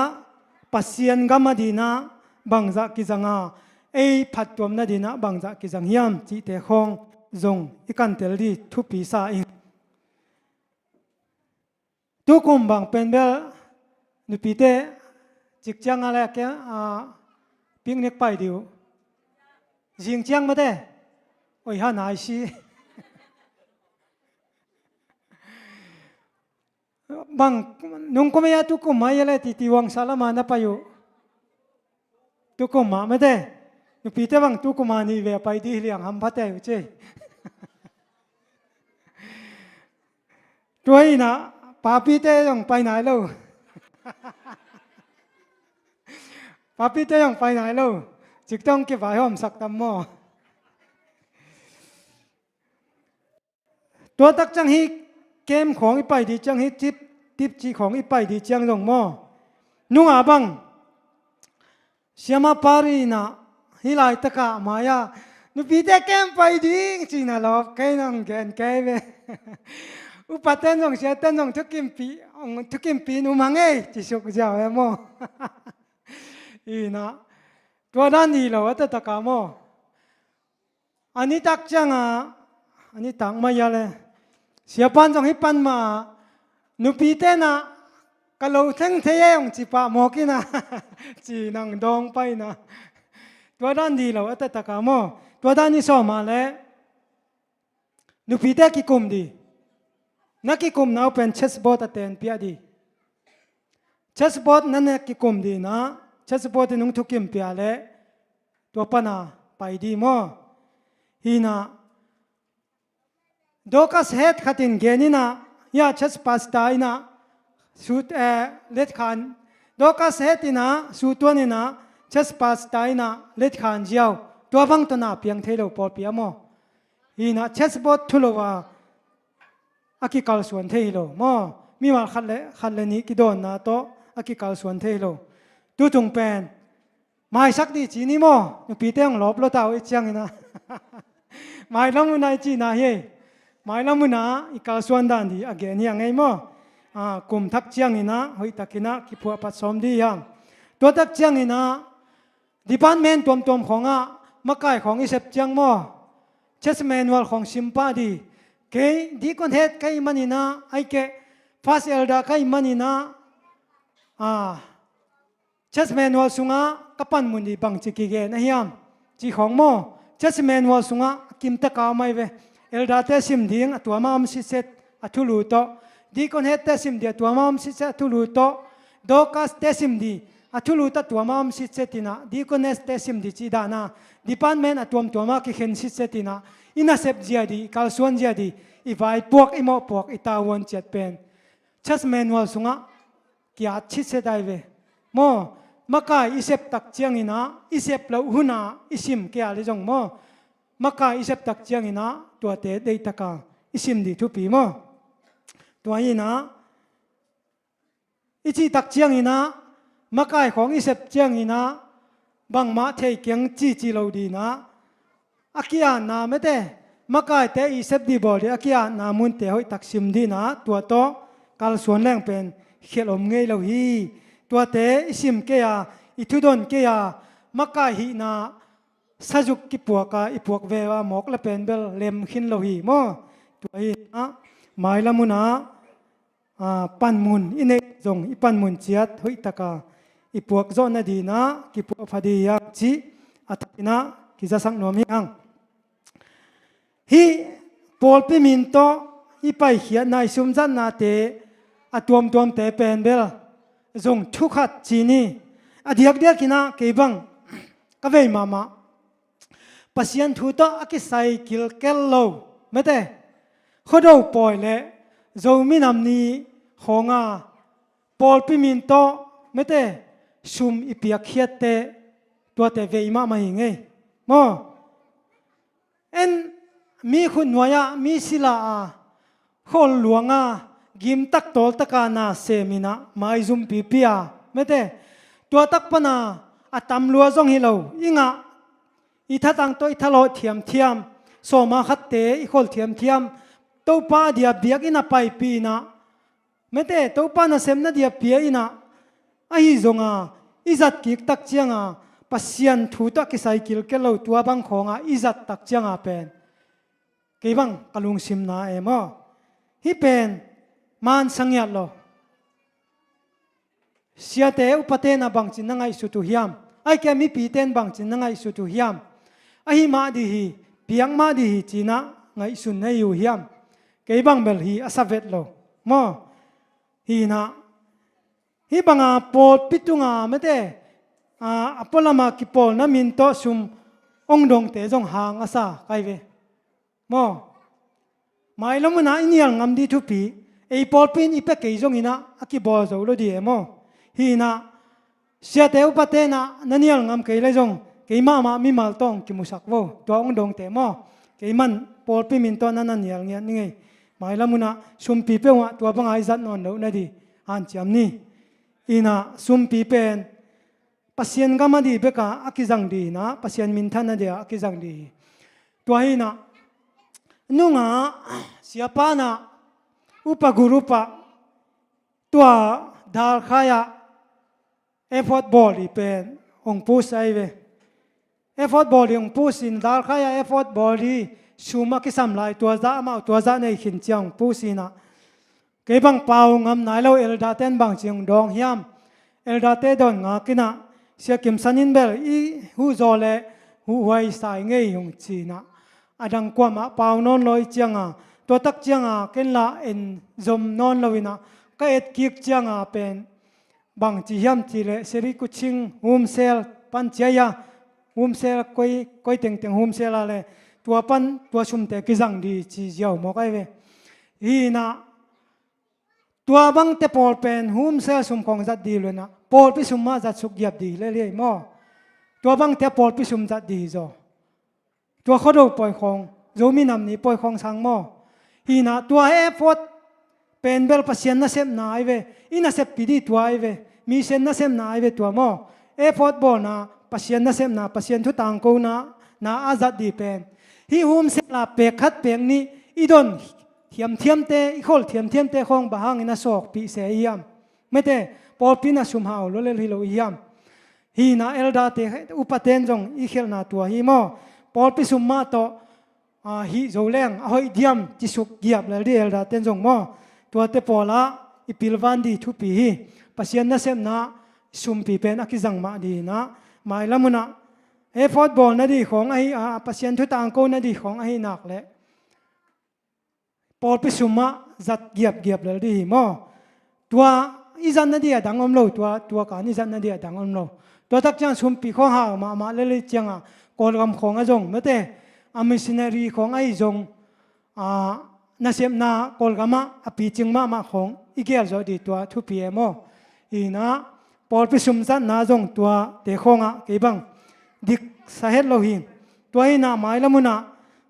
ปัสยันกามาดีนะบังจะกิจังอาไอ้พัดตัวนาดีนะบังจะกิจังเฮียมจีเตคงจงอีกันเตลดีทุปีซาอิงทุกคนบางเป็นเบลนุปีเตจิกจังอะไรแกปิกนิกไปดิวจิงจังมาเด้โอ้ยฮานายชีบางนุ่งก็ไม่ยาทุกคนมาเยอะที่วังสารมานะไปอยู่ทุกคนมาไม่ได้นุปีเตบางทุกคนมานี่เวไปดีเลี้ยงหำพัดเตอยู่เจ้ตัวนี้นะป้าพี่เต้ยังไปไหนลูกป้าพี่เต้ยังไปไหนลูกจึงต้องเก็บไว้ห้องสักตำหม้อตัวตักจังฮีเกมของอีไปดีจังฮีทิปจีของอีไปดีจังลงหม้อนุ่งอาบังเสียมาปารีนะฮิไลตะกะมายานุปีเต้เกมไปดีจีน่าลอบแค่นั่งแกนแกเวอุปเทนจงเสียเทนจงทุกิมปีนุมังเอจิสุกเจ้าเอโมอีนะตัวด้านนี้เราว่าตะกามออันนี้ตักจังอันนี้ตักมายาเลยเสียปันจงให้ปันมานุปีเตนะกะโลเทงเทยงจิปะโมกินะจีนังดองไปนะตัวด้านนี้เราว่าตะกามอตัวด้านนี้สอมาเลยนุปีเตกิคุมดีนักกิคุมน่าเป็นเชสบอร์ดเต็นพิอาดีเชสบอร์ดนั่นนักกิคุมดีนะเชสบอร์ดนุ่งทุกิมพิอาเล่ตัวปนาไปดีมั้งฮีน่าดอกัสเฮดขัดินเกนินะยาเชสปัสตายนะสุดเล็ดขันดอกัสเฮดินะสุดตัวนี่นะเชสปัสตายนะเล็ดขันเจ้าตัวฟังตัวน่าเพียงเทโลปอดเปียมั้งฮีน่าเชสบอร์ดทุลว่าอากิคัลส่วนเทโลมอมีว่าขัดเลนี้กิโดนนะโตอากิคัลส่วนเทโลดูตรงเป็นไม่สักดีจีนี่มอปีเตงลบโลตาวอีจังนะไม่ละมุนไอจีนะเฮไม่ละมุนนะอีคัลส่วนดันดีอาเกนี่ยังไงมอกลุ่มทักจังนี่นะหอยตักนะกิพัวปัดสมดียังตัวทักจังนี่นะดิพาร์ตเมนต์ตัวของมาไก่ของอิเซปจังมอเชสแมนวัลของซิมปาดีเกดีคนเฮ็ดใครมันนี่นะไอ้เกฟาสเอลดาใครมันนี่นะ church manual sunga kapan muni bang chiki na hiam chi khong mo church manual sunga kim ta ka mai ve elda te sim ding atwa ma am si set athulu to deacon het te sim dia atwa ma am si set athulu to dokas te sim di athulu ta atwa ma am si setina deaconess te sim di chi dana department atwam twama ki khen si setina ina sep jia di kalsuan jia di ivai puak imo puak itawon chet pen church manual sunga kia chi se dai ve mo makai isep tak chiang ina isep lo huna isim kia le jong mo makai isep tak chiang ina tua te dei taka isim di thu pi mo tua ina ichi tak chiang ina makai khong isep chiang ina bang ma thei kyang chi chi lo di na akia na me te makai te isep di bol akia na mun te hoi tak sim di na tua to kal suan leng pen khelom ngei lo hi tua te isim ke ya ithudon ke ya makai hi na sajuk ki puaka ipuak vewa mok la pen bel lem khin lo hi mo tua hi na mai lamuna pan mun ine jong ipan mun chiat hoi taka ipuak zo na di na ki pu phadi ya chi atakina ki za sang nom yang hi pol pi min to ipai hian nai sum jan na te atuam tuam te pen bel zong thu khat chi ni adiak dia kina ke bang ka vei mama pasian thu to akisai kil kel lo mete khodo poi le zo mi nam ni khonga pol pi min to mete sum ipiak khiat te to te vei ma mai nge mo en mi khun noya mi sila a khol luanga gim tak tol taka na semina mai zum pi pia mete tua tak pana atam lua zong hilo inga ithatang to ithalo thiam thiam so ma khatte I khol thiam thiam to pa dia biak ina pai pi na mete to pa na sem na dia pia ina ahi zonga izat ki tak chianga pasian thu ta ki cycle ke lo tua bang khonga izat tak chianga pen ke bang kalung sim na emo hi pen man sangyat lo siate upate na bang chin nangai su tu hiam ai ke mi pi ten bang chin nangai su tu hiam ahi ma di hi piang ma di hi china ngai sun nei yu hiam ke bang bel hi asavet lo mo hi na hi banga pol pitunga mate apolama ki pol na min to sum ong dong te jong hang asa kai ve mo mai lamuna inial ngam di thu pi ei pol pin ipe ke jong ina aki bol zo lo di emo hi na sia te upate na nanial ngam ke le jong ke ma ma mi mal tong ki musak wo to ong dong te mo ke man pol pi min to na nanial nge ni nge mai lamuna sum pi pe wa to bang ai zat non lo na di han cham ni ina sum pi pen pasien gama di beka akizang di na pasien min thana dia akizang di to hi na nunga siapa na upa gurupa tua dal khaya effort body pen ong pus ai ve effort body ong pus in dal khaya effort body suma ki sam lai tua za nei khin chiang pusina ke bang pau ngam nai lo elda ten bang chiang dong hiam elda te don nga kina sia kim sanin bel I hu zo le hu wai sai ngei yong china adang kwama pau non loi chianga to tak chianga ken la en zom non loina ka et kik chianga pen bang chi hiam chi le seri ku ching hum sel pan chiaya hum sel koi teng teng hum sel ale tua pan tua sum te ki jang di chi jiao mo kai ve hi na tua bang te pol pen hum sel sum kong zat di lena pol pi sum ma zat suk yap di le le mo tua bang te pol pi sum zat di zo tua khodo poi khong zo mi nam ni poi khong sang mo hi na tua effort pen bel pasien na sem na ai ve ina sep pi di tua ai ve mi sen na sem na ai ve tua mo effort bo na pasien na sem na pasien thu tang ko na azat di pen hi hum se la pe khat peng ni idon thiam thiam te I khol thiam thiam te khong bahang ina sok pi se yam mete pol pina sum hau lo le lo yam hi na elda te upaten jong I khel na tua hi mo pol pi sum ma to hi zo leng a hoi diam chi suk giap le ri elda ten jong mo tua te pola อีพิลวันดีทุปีฮีปัสยันนัเซมนะซุมปีเป็นอากิจังมาดีนะไม่ละมุนะฟุตบอลนั่นดีของไอ้ปัสยันทุตังโกนั่นดีของไอ้นักเละปอลไปซุมมาจัดเกียบเลยดีมอตัวอีจันนั่นดีดังอมโลตัวการอีจันนั่นดีดังอมโลตัวตักจังซุมปีของหามาเลยจังกอลกำของไอ้จงเมื่อเตอมิสเนรีของไอ้จงนัเซมนากอลกำอปีจิงมาของอีเกลจอดีตัวทุปีเอโมอีนะปอลไปซุมจันนาจงตัวเตะของเก็บังดิกสาเหตุโลหินตัวอีน่าหมายละมุนะ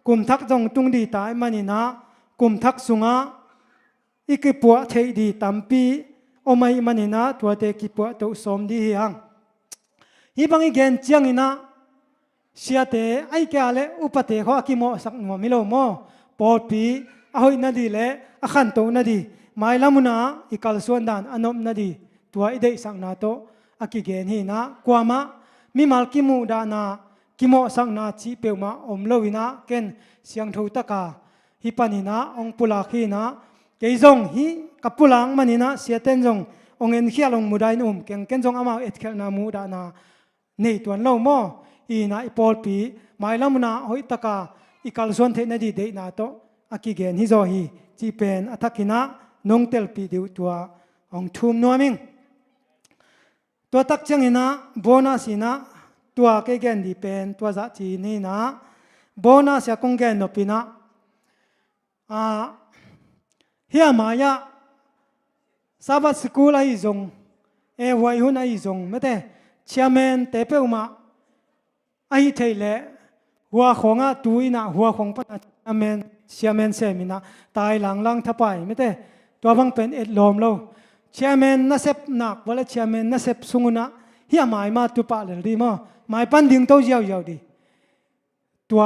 กุมทักจงตุงดีตายมันนี่นะกุมทักสุงะอีกปัวเทดีตัมปีโอไม่มันนี่นะตัวเตกิปัวตัวสมดีฮังฮีบังอีเกนเจียงอีนะเสียเตไอแกเลอุปเตขอกิโมสักหน่วมิโลโมปอดปีอหอยนาดีเลอขันโตนาดีหมายละมุนะอีกาลส่วนดานอนมนาดีตัวอีเดสักนาโตอากิเกนฮีนะกวามะมีมัลกิมูดานากิโมสักนาจีเปียวมาอมโลวินะเกนเสียงทูตะกาฮิปานินะองปุลาคีนะเกยจงฮิกับปุลังมันนี่นะเสียเต้นจงองเอ็นเขียลงมุดายนุ่มเก่งเก่งจงอามาเอ็ดเขลนามูดานาในตัวเราโมอีนะอีปอลปีหมายละมุนะหอยตะกาอีกาลส่วนเทนดีเดนาโตอากิเกนฮิโซฮีจีเป็นอัตกินะนงเตลปีดิวตัวองทุมนัวมิงตัวตักจังอินะโบนัสอินะตัวเกเกนดีเป็นตัวจัจีนี่นะโบนัสยากงเกนนปินะเฮียมายาซาบัสกูลไอซงวัยหุ่นไอซงไม่ได้เชียเมนเตเปอมาไอเทเลหัวของตุยนะหัวของปนัดเมนเชียเมนเซมินะตายหลังทับไปไม่ได้ตัวบังเป็นเอ็ดลมโลเชียเมนนัสเซปนักว่าเชียเมนนัสเซปสุงนะเฮียหมายมาตุปะเลยดีมั้งหมายปันดิ่งโตเจียวดีตัว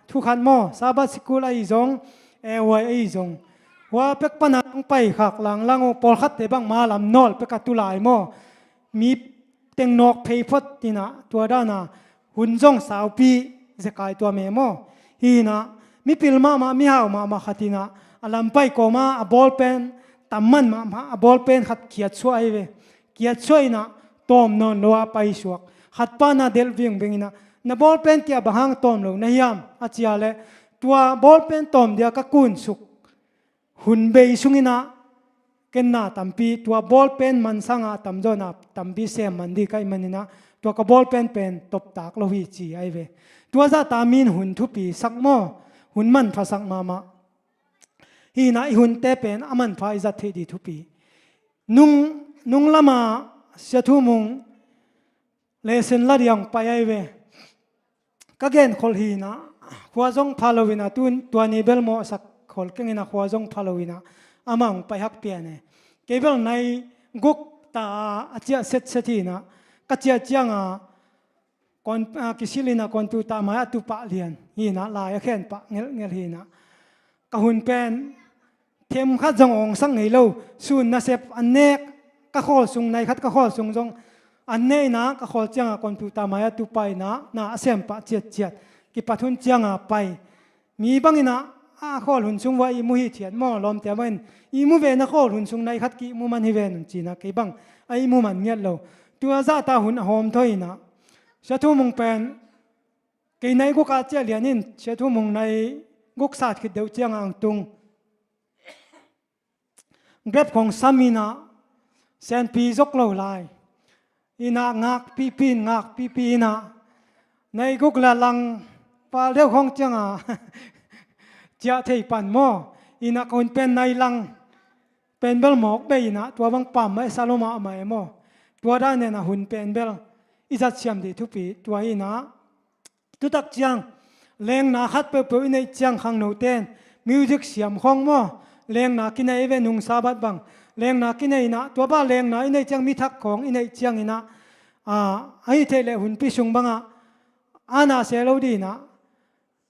ทุกขันมั้งซาบัสกูลไอซงวัยไอซงว่าเป็กปนังไปขักหลังปอลขัดเตบังมาลำนอลเป็กตุลายมั้งมีเต็งนกเพย์พดนี่นะตัวด้านะหุ่นจงสาวปีจะกลายตัวเมโมฮีนะมีพิลมามีหาวมาขัดนะอลัมไปก็มาบอลเป็นตำมันมาบอลเป็นขัดเกียดช่วยเวเกียดช่วยนะตอมนอนลัวไปสวกขัดป้านะเดลวิงเบงนะนบอลเป็นเกียบหังตอมลงนายามอาเจียเลตัวบอลเป็นตอมเดียกกุนสุกหุ่นเบยสุงินะเกินนาตัมปีตัวบอลเป็นมันสังอาตัมโจนาตัมปีเซมันดีกันมันนี่นะตัวกับบอลเป็นตบตากโลหิจีไอเวตัวจะตามินหุ่นทุปีสักโมหุ่นมันภาษามาฮีนะหุ่นเตเป็นอามันภาอิจัดเทดีทุปีนุ่งละมาเสียทุมุงเลเซนละเดียงไปไอเวก็เกณฑ์คนฮีนะหัวจงพาโลวินะตัวนี้เบลโมสักคนเก่งนะหัวจงพาโลวินะอามังไปฮักเปียเนเกเบลในกุกตาอาเจียเซตทีนะกัจเจียเจียงก่อนกิสิลินะก่อนตูตามาตุปะเลียนฮีนะลายแค่นปะเงลฮีนะกะหุ่นเป็นเทมขัดจงองสังไงโลส่วนนาเซปอันเนกกะข้อสุงในขัดกะข้อสุงจงอันเนนะกะข้อเจียงก่อนตูตามาตุไปนะเซมปะเจียดกิปัทุนเจียงไปมีบางนะข้อหุ่นสุงว่าอีมุฮิเทียนมอลอมเตียมันอีมุเวนะข้อหุ่นสุงในขัดกิมุมันฮิเวนุจีนะกี่บังไอมุมันเงียโลตัวซาตาหุ่นหอมถอยนะเชตุมงเป็นกี่ในกุกอาเจียเลียนินเชตุมงในกุกศาสตร์คิดเดียวเจียงอังตุงเก็บของสามีนะเซนปีจกเหล่าลายอีนักงักปีนะในกุกละลังปาเลี้ยวของเจียงเจ้าเทปันโมอีนักคนเป็นในลังเป็นเบลหมอกเบยนะตัวบางปั๊มไม่ซาโลมาไม่โมตัวด้านเนี่ยนะหุ่นเป็นเบลอิจัดเชียมดีทุปีตัวอีนะตุตักเจียงแรงนาขัดเปื่อยในเจียงขังโนเตนมิวสิกเสียมของโมแรงนากินในเวนุงซาบัดบังแรงนากินในนะตัวบ้าแรงนาในเจียงมีทักของในเจียงอีนะไอเทเลหุ่นพิชุงบังอาณาเซโลดีนะ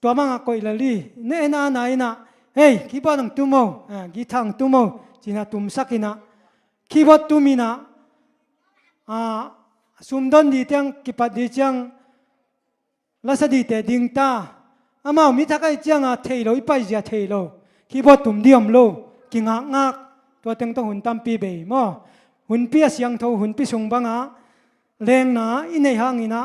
ตัวบังก็อิลลีเนน่าไหนนะเฮ้ยคีบอร์ดตุ้มโมกีทางตุ้มโมจีน่าตุ้มสักินะคีบอร์ดตุ้มินะสุมดอนดีเตียงกิปัดดีจังลาสดีเตดิงตาอามามิทักไอจังเทโลอีไปจะเทโลคีบอร์ดตุ้มเดียมโลกิงัก ตัวเต็งต้องหุ่นตั้มปีเบย์มั่วหุ่นเปียเสียงเท่าหุ่นปีส่งบังอ่ะแรงหนาอินในห้างอินะ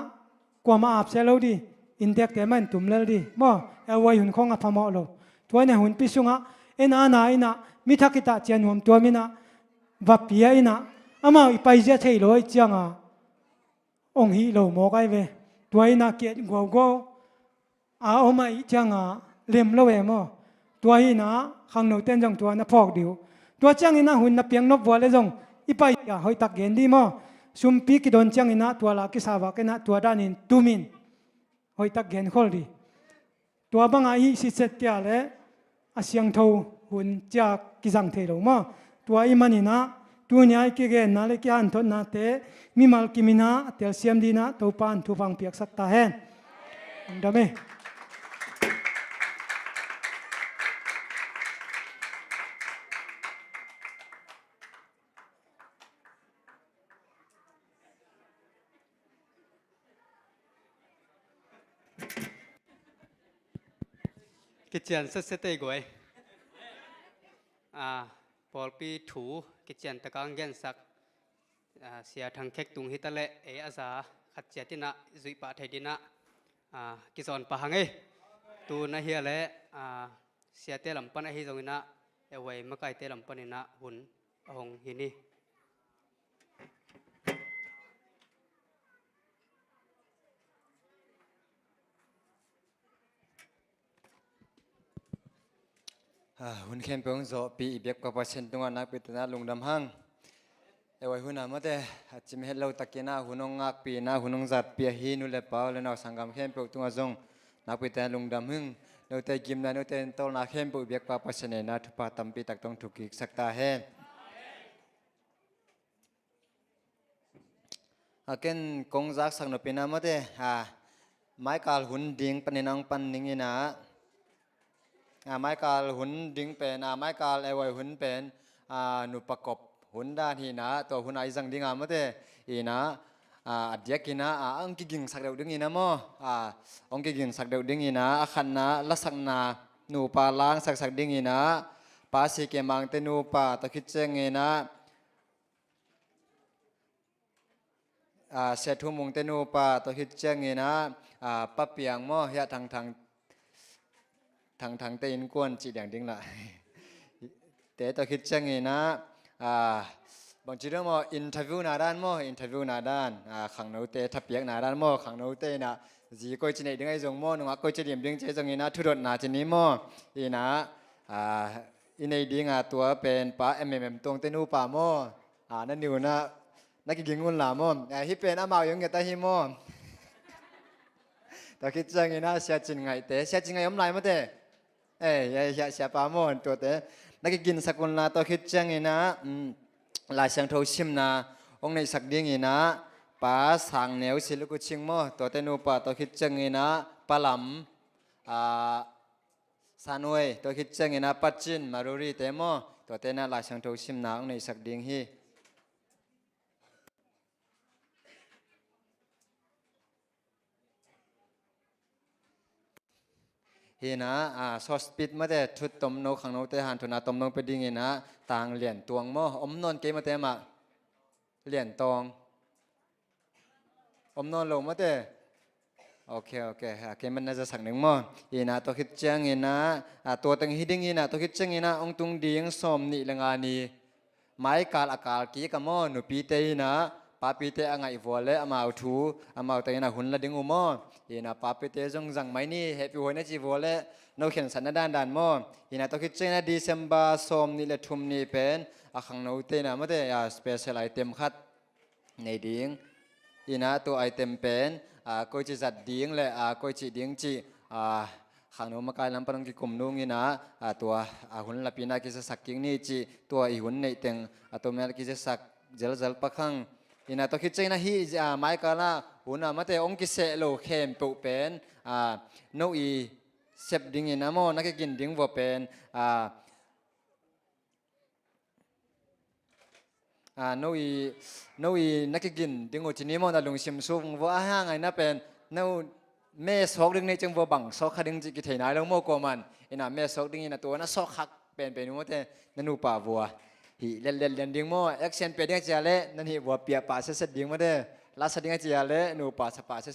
กว่ามาอาบเสียแล้วดิอินเด็กแต่มันตุ่มแล้วดิมั่วเอาไว้หุ่นของอ่ะพม่าโลตัวเนี่ยหุ่นปีส่งอ่ะเอ็นอานาอินะมิทักกิตาเจียนหัวตัวมินะวับเปียอินะอามาอีไปเจ้าเทยลอยจังอ่ะองฮีโลโมกไอเวตัวอินะเกียรกัวกัวอาอมาอีจังอ่ะเลี้ยมโลเอมั่วตัวอินะข้างโน้ตเต้นจังตัวน่ะพอกเดียวตัวจังอินะหุ่นน่ะเปียงนบวัวเลยจงอีไปอ่ะหอยตักเย็นดีมั่วซุมปีกิโดนจังอินะตัวลากิสาวะกินะตัวด้านินตูมินหอยตักเย็นคอลดีตัวบังอาอีสิเซตเตียเลยอาเสียงเท่าหุ่นจากกิจังเทโลมั่วตัวอีมันอินะตัวนี้ไอ้กิเกนนาเลกิอันทนนาเตมีมัลกิมินะเตลเซียมดีนะตัวปานทุฟังเปียกสักตาเห็นดำเมกิจเจียนเสร็จเตยกวยพอปีถูกิจเจียนตะกังเงินสักเสียทางเค็กตุงฮิตะเลอาซาขัดเจียตินะจุยปะไทยดินะกิจอนปะหังตูนะเฮียเลเสียเตลำปันไอฮิจงนะเอาไว้มาไกเตลำปันนะหุ่นหงหินีหุ่นเข้มเป็นโซปีเบียกกว่าเปอร์เซ็นต์ตรงนั้นนักพิจารณาลงดำหังเอาไว้หุ่นนั้นมาแต่จิมเห็นเราตะกี้หน้าหุ่นงักปีหน้าหุ่นจัดเปียฮีนุเลเปล่าแล้วเราสังกัมเข้มเป็นตรงนั้นนักพิจารณาลงดำหังเราแต่กิมนั้นเราแต่ต้นนักเข้มเป็นเบียกกว่าเปอร์เซ็นต์นะทุกปาตัมปีตักต้องถูกกิกสักตาเห็นเกินกงจักสักหน่อยปีนั้นมาแต่ไม้กาลหุ่นดิ่งปันนังปันนิ่งนะไม้กาลหุ่นดิ่งเป็นไม้กาลเอาไว้หุ่นเป็นหนุประกบหุ่นด้านที่นะตัวหุ่นไอจังดิ่งมาเตอีนะเดียกินะองค์กิ่งสักเดียวดิ่งนะมั้งองค์กิ่งสักเดียวดิ่งนะขันนะลักษณะหนูปลาล้างสักดิ่งนะปลาสีเกมังเตนูปลาตะคิดเจงนะเสถุมุงเตนูปลาตะคิดเจงนะปะเปียงมั้งเฮียทางเตนกวนจีแดงดิ้งละแต่ตัวคิดจังไงนะบางทีเรามาอินเทอร์วิวนาด้านมั่อินเทอร์วิวนาด้านขังโนเตทับเปียกนาด้านมั่ขังโนเตนะจีก็จีในดิ้งไอ้จงมั่หนุ่มก็จีเดียมดิ้งเจจงไงนะทุรนนาจีนี้มั่อีนะอีในดิ้งตัวเป็นป้าตรงเตนูป่ามั่นั่นอยู่นะนักกิงงุนหลามั่ฮิเป็นอามาอย่างเงี้ยแต่ฮิมั่ตัวคิดจังไงนะเสียจริงไงแต่เสียจริงไงยอมไล่มาเตอย่าเสียปามอนตัวเต้นักกินสักคนละตัวคิดจังไงนะลายเสียงโทชิมนะองในสักดิ้งไงนะป้าสั่งแนวสิลูกชิงมั่ตัวเต้นูป้าตัวคิดจังไงนะปลำสานวยตัวคิดจังไงนะปัจจินมารุรีเต้มั่ตัวเต้นะลายเสียงโทชิมนะองในสักดิ้งฮีเห็นนะซอสปิดมาแต่ชุดต้มนกขังนกแต่หันทุนาต้มนกไปดิ้งนะต่างเหรียญตวงหม้ออมนนเกมาแต่มาเหรียญตองอมนนลงมาแต่โอเคเกมันน่าจะสั่งหนึ่งหม้อเห็นนะตัวคิดจังเห็นนะตัวตั้งฮิดิ้งนะตัวคิดจังเห็นนะองตุงดิ้งสมนิลงานีไม้กาลอากาศกี้กับหม้อหนูปีเตยนะปาปีเตะอ่างไงวัวเละอามาเอาทูอามาเอาแต่นะหุ่นละดิ้งอุโมเห็นนะปาปีเตะจงจังไม่นี่เฮปีหัวนี่จีวัวเละนกเขียนสันด้านหม้อเห็นนะตัวคิดเจนะดีเซมบาสมนี่ละทุ่มนี่เป็นขังนกเตนะไม่ได้สเปเชียลไอเทมคัดในดิ้งเห็นนะตัวไอเทมเป็นก็จะจัดดิ้งเลยก็จะดิ้งจีขังนกมาการลำปนกิกลุ่มนุ่งนี่นะตัวหุ่นละปีนากิจะสักกิ้งนี่จีตัวอีหุ่นในเต็งตัวแม่กิจะสักเจลปักขังอินะตัวคิดใจนะฮีไม้กันละหุ่นมาแต่องค์กิเสโลเข้มปุเป็นโนอีเซบดิ้งนะโมนักกินดิ้งวัวเป็นโนอีนักกินดิ้งอุจินิโมนะลุงชิมซุงวัวห่างไงนะเป็นโนแม่ซอกดิ้งในจังวัวบังซอกขัดดิ้งจิกิเทนายแล้วโมกมันอินะแม่ซอกดิ้งนะตัวนะซอกขักเป็นนู้นแต่นันูป่าวัว hi len ding mo action pe ding cha le nan hi wa pia pa se ding ma de la sa ding cha le nu pa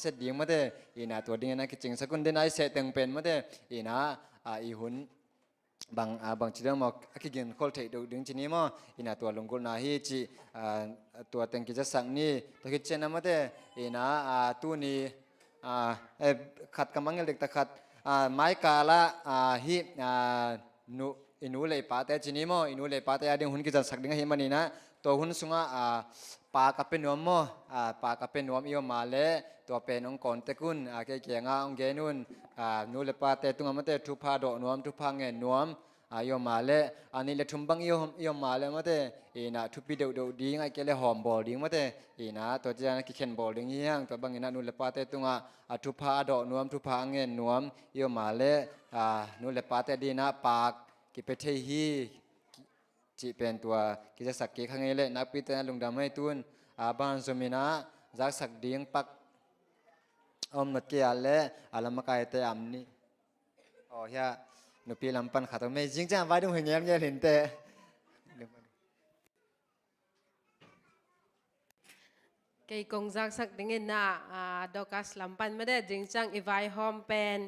se ding ma de ina to ding na ki ching sakun den ai se teng pen ma de ina i hun bang chi dang mo ki gen kol thei do ding chi ni mo ina to lungkul na hi chiตัวเต็งกิจสังนี่ตัวคิดเช่นนั้นมาเด้นะตู้นี้ขัดกำมังเล็กตะขัดไม้กาละฮินูเลยปาแต่จีนี้มั้งนูเลยปาแต่ยังหุ่นกิจสักดิ้งให้มันนี่นะตัวหุ่นสุงปากกับเป็นนวมมั้งปากกับเป็นนวมอีมาเล่ตัวเป็นองค์กรเตกุนเกี่ยงองเกนุนนูเลยปาแต่ตุงมาเด้ทุพาดอกนวมทุพาเงินนวมยอมมาเลอันนี้เลยทุ่มบังยอมมาเลยมาเตนะทุบปีเดือดดิ้งไอ้เกลือหอมบอลดิ้งมาเตนะตัวเจ้านักเขียนบอลดิ้งยังตัวบางอย่างนู่นเลยปาเตตุงทุพาดอกนวมทุพาเงินนวมยอมมาเลนู่นเลยปาเตดีนะปากกิเปเทฮีจีเป็นตัวกิจสักกิข้างนี้เลยนักปีเตนลุงดำให้ตุนบ้านสมินะจักสักดิ้งปักนักเกียร์เลยลำมากายเตอัมนี่เฮียนุปีลำปันขาตัวไม่จริงจังไว้ดูเห็นยังเห็นแต่เกี่ยกงจักสักดิ้งน่ะดอกัสลำปันไม่ได้จริงจังอีไวหอมเป็น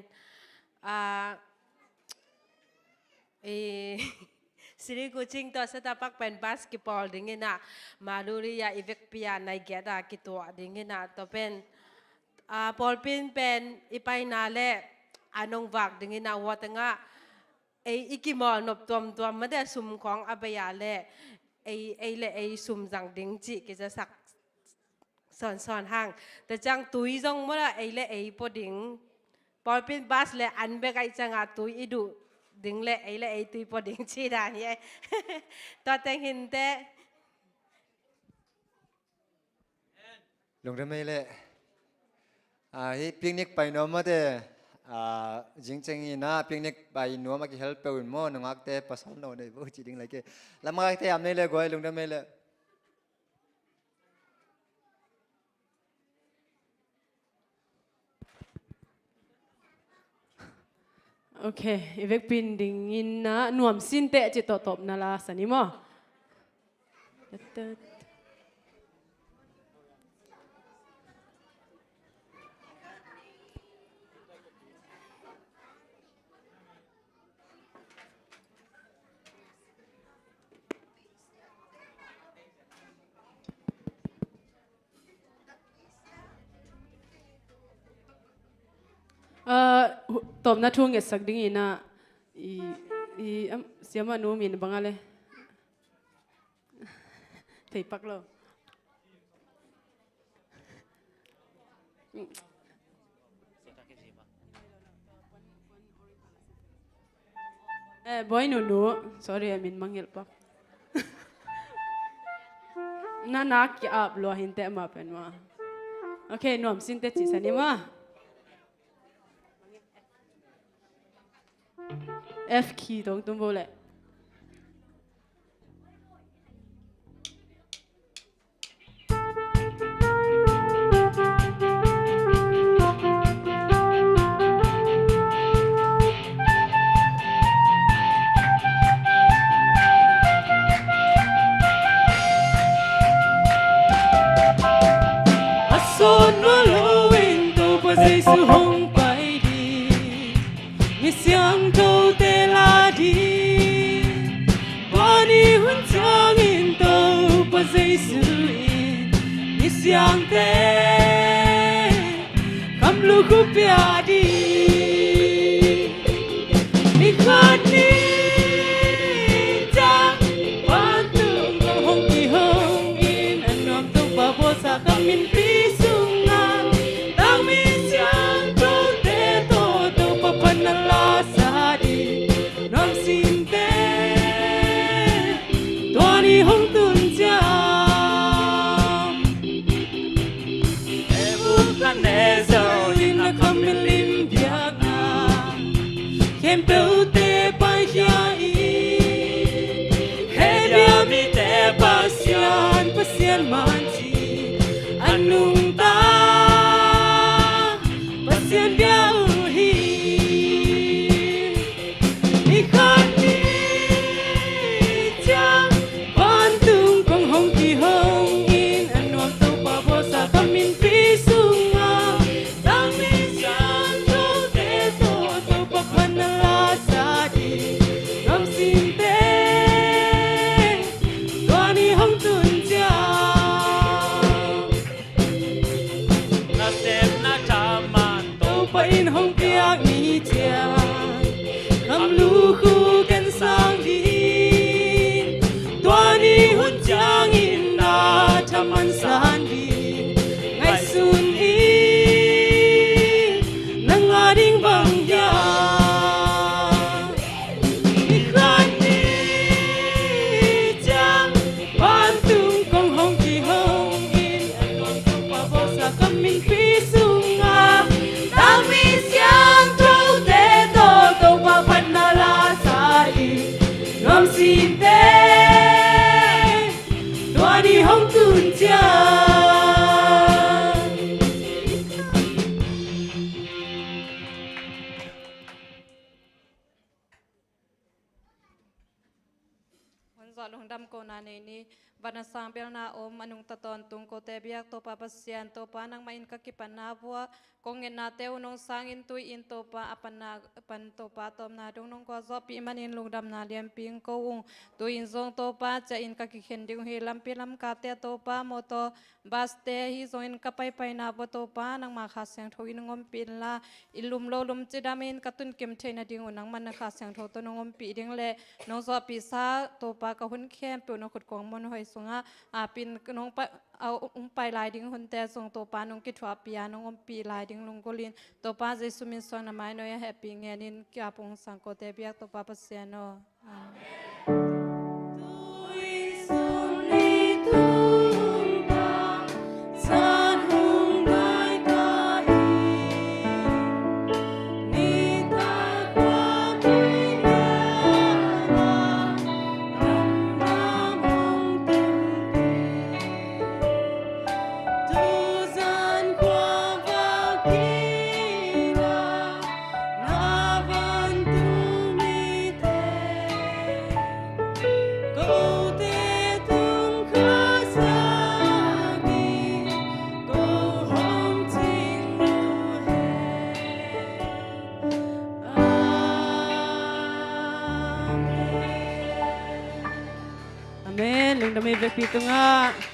สิริกุชิงตัวสตาปักเป็นบาสเกตบอลดิ้งน่ะมาดูริยาอีเวกพิยาในเกตากิตัวดิ้งน่ะตัวเป็นบอลเป็นอีไปนาเล่อนงวักดิ้งน่ะวัดงะอีกิมอลนบตัวไม่ได้สุ่มของอภัยาเล่สุ่มจังดิ้งจีกิจะสักสอนห่างแต่จังตุยจงเมื่อพอดิ้งพอเป็นบาสเล่อันเบกไอจังตุยอีดูดิ้งเล่ตุยพอดิ้งจีดานี่ตัวแต่งหินเต้ลงได้ไหมเล่ฮิปิกนิกไปน้องมาเด้จริงๆนะพิงนิกไปนัวมากี่เฮลป์เป็นมั่วน้องอักเตะภาษาโน่นเลยพูดจริงๆเลยแกแล้วมาเตะอันนี้เลยก้อยลงได้ไหมเลยโอเคอีเวกปินดิ้งอินนะหน่วมสินเตะจิตตบนั่นละสันนิมั้งตบนัดทุ่งเกสักดิ้งอินะเสียมานูมีนบังอะไรถีปักเลยบอยหนู sorry มินมังเงลปักนักกี่อับลัวหินเตะมาเป็นว่าโอเคหนุ่มสินเตจิสันนี่มาF key ตรงตุ้มโบเลยSon lo vento pues se su hong pai di mi siang to te la di bani hun chang in to pues se su in mi siang te kam lu ku pya di mi khan ni cha wan tu hong ki hong in anom to ba bo sa kam min pi hong tun jam ebu kan ezo in a kamin lim dia อินห้องเปียกนี้เจียคำลูคู่กันสร้างดีตัวนี้หุ่นจางอินนาทำมันสานดีไงสุนอีนังอาดิ้งบางยาอีกครั้งนี้จังบ้านตุงกงห้องที่ห้องอินอันนอนตุงปะบอกสักคำมินปีสุงอาตามีเสียงโตเตโตโตปะพันนาลาสาดีรวมสิเตตัวนี้ห้องตุนจาจอดลงดำโกนาในนี้บันสางเปียนาอมอนุงตะตอนตุงโกเตเบียกโตปาปัสยานโตปานังมาอินกะกิปันนาบัวกงเงินนาเตวนงสางอินตุอินโตปาอปันนาปันโตปาตอมนาดงนงก็จอปีมันอินลงดำนาเลียมปิงโกอุงตุอินซงโตปาจะอินกะกิเข็นดิงเฮลัมปีลัมกาเตโตปาโมโตบาสเตฮิซงอินกะไปไปนาบโตปานังมาขาเสียงโทอินงอมปีลาอิลุมโลลุมจิดามินกะตุนเก็มเทนาดิงอุนังมันนาขาเสียงโทตนงอมปีดิงเลนงจอปีซาโตปากะหุนแคมเปียวนขุดกองมนหอยสงอาปินน้องไปเอาไปลายดิ้งคนแต่ส่งตัวปาน้องกิจวัปียน้องอมปีลายดิ้งลุงกลินตัวปาเจสุมินสวนาไม้น้อยแฮปปี้เงี้ยนินกียปงสังโกเตเบียกตัวปาปัสเซียโนAmen. Lung dami bek pitunga.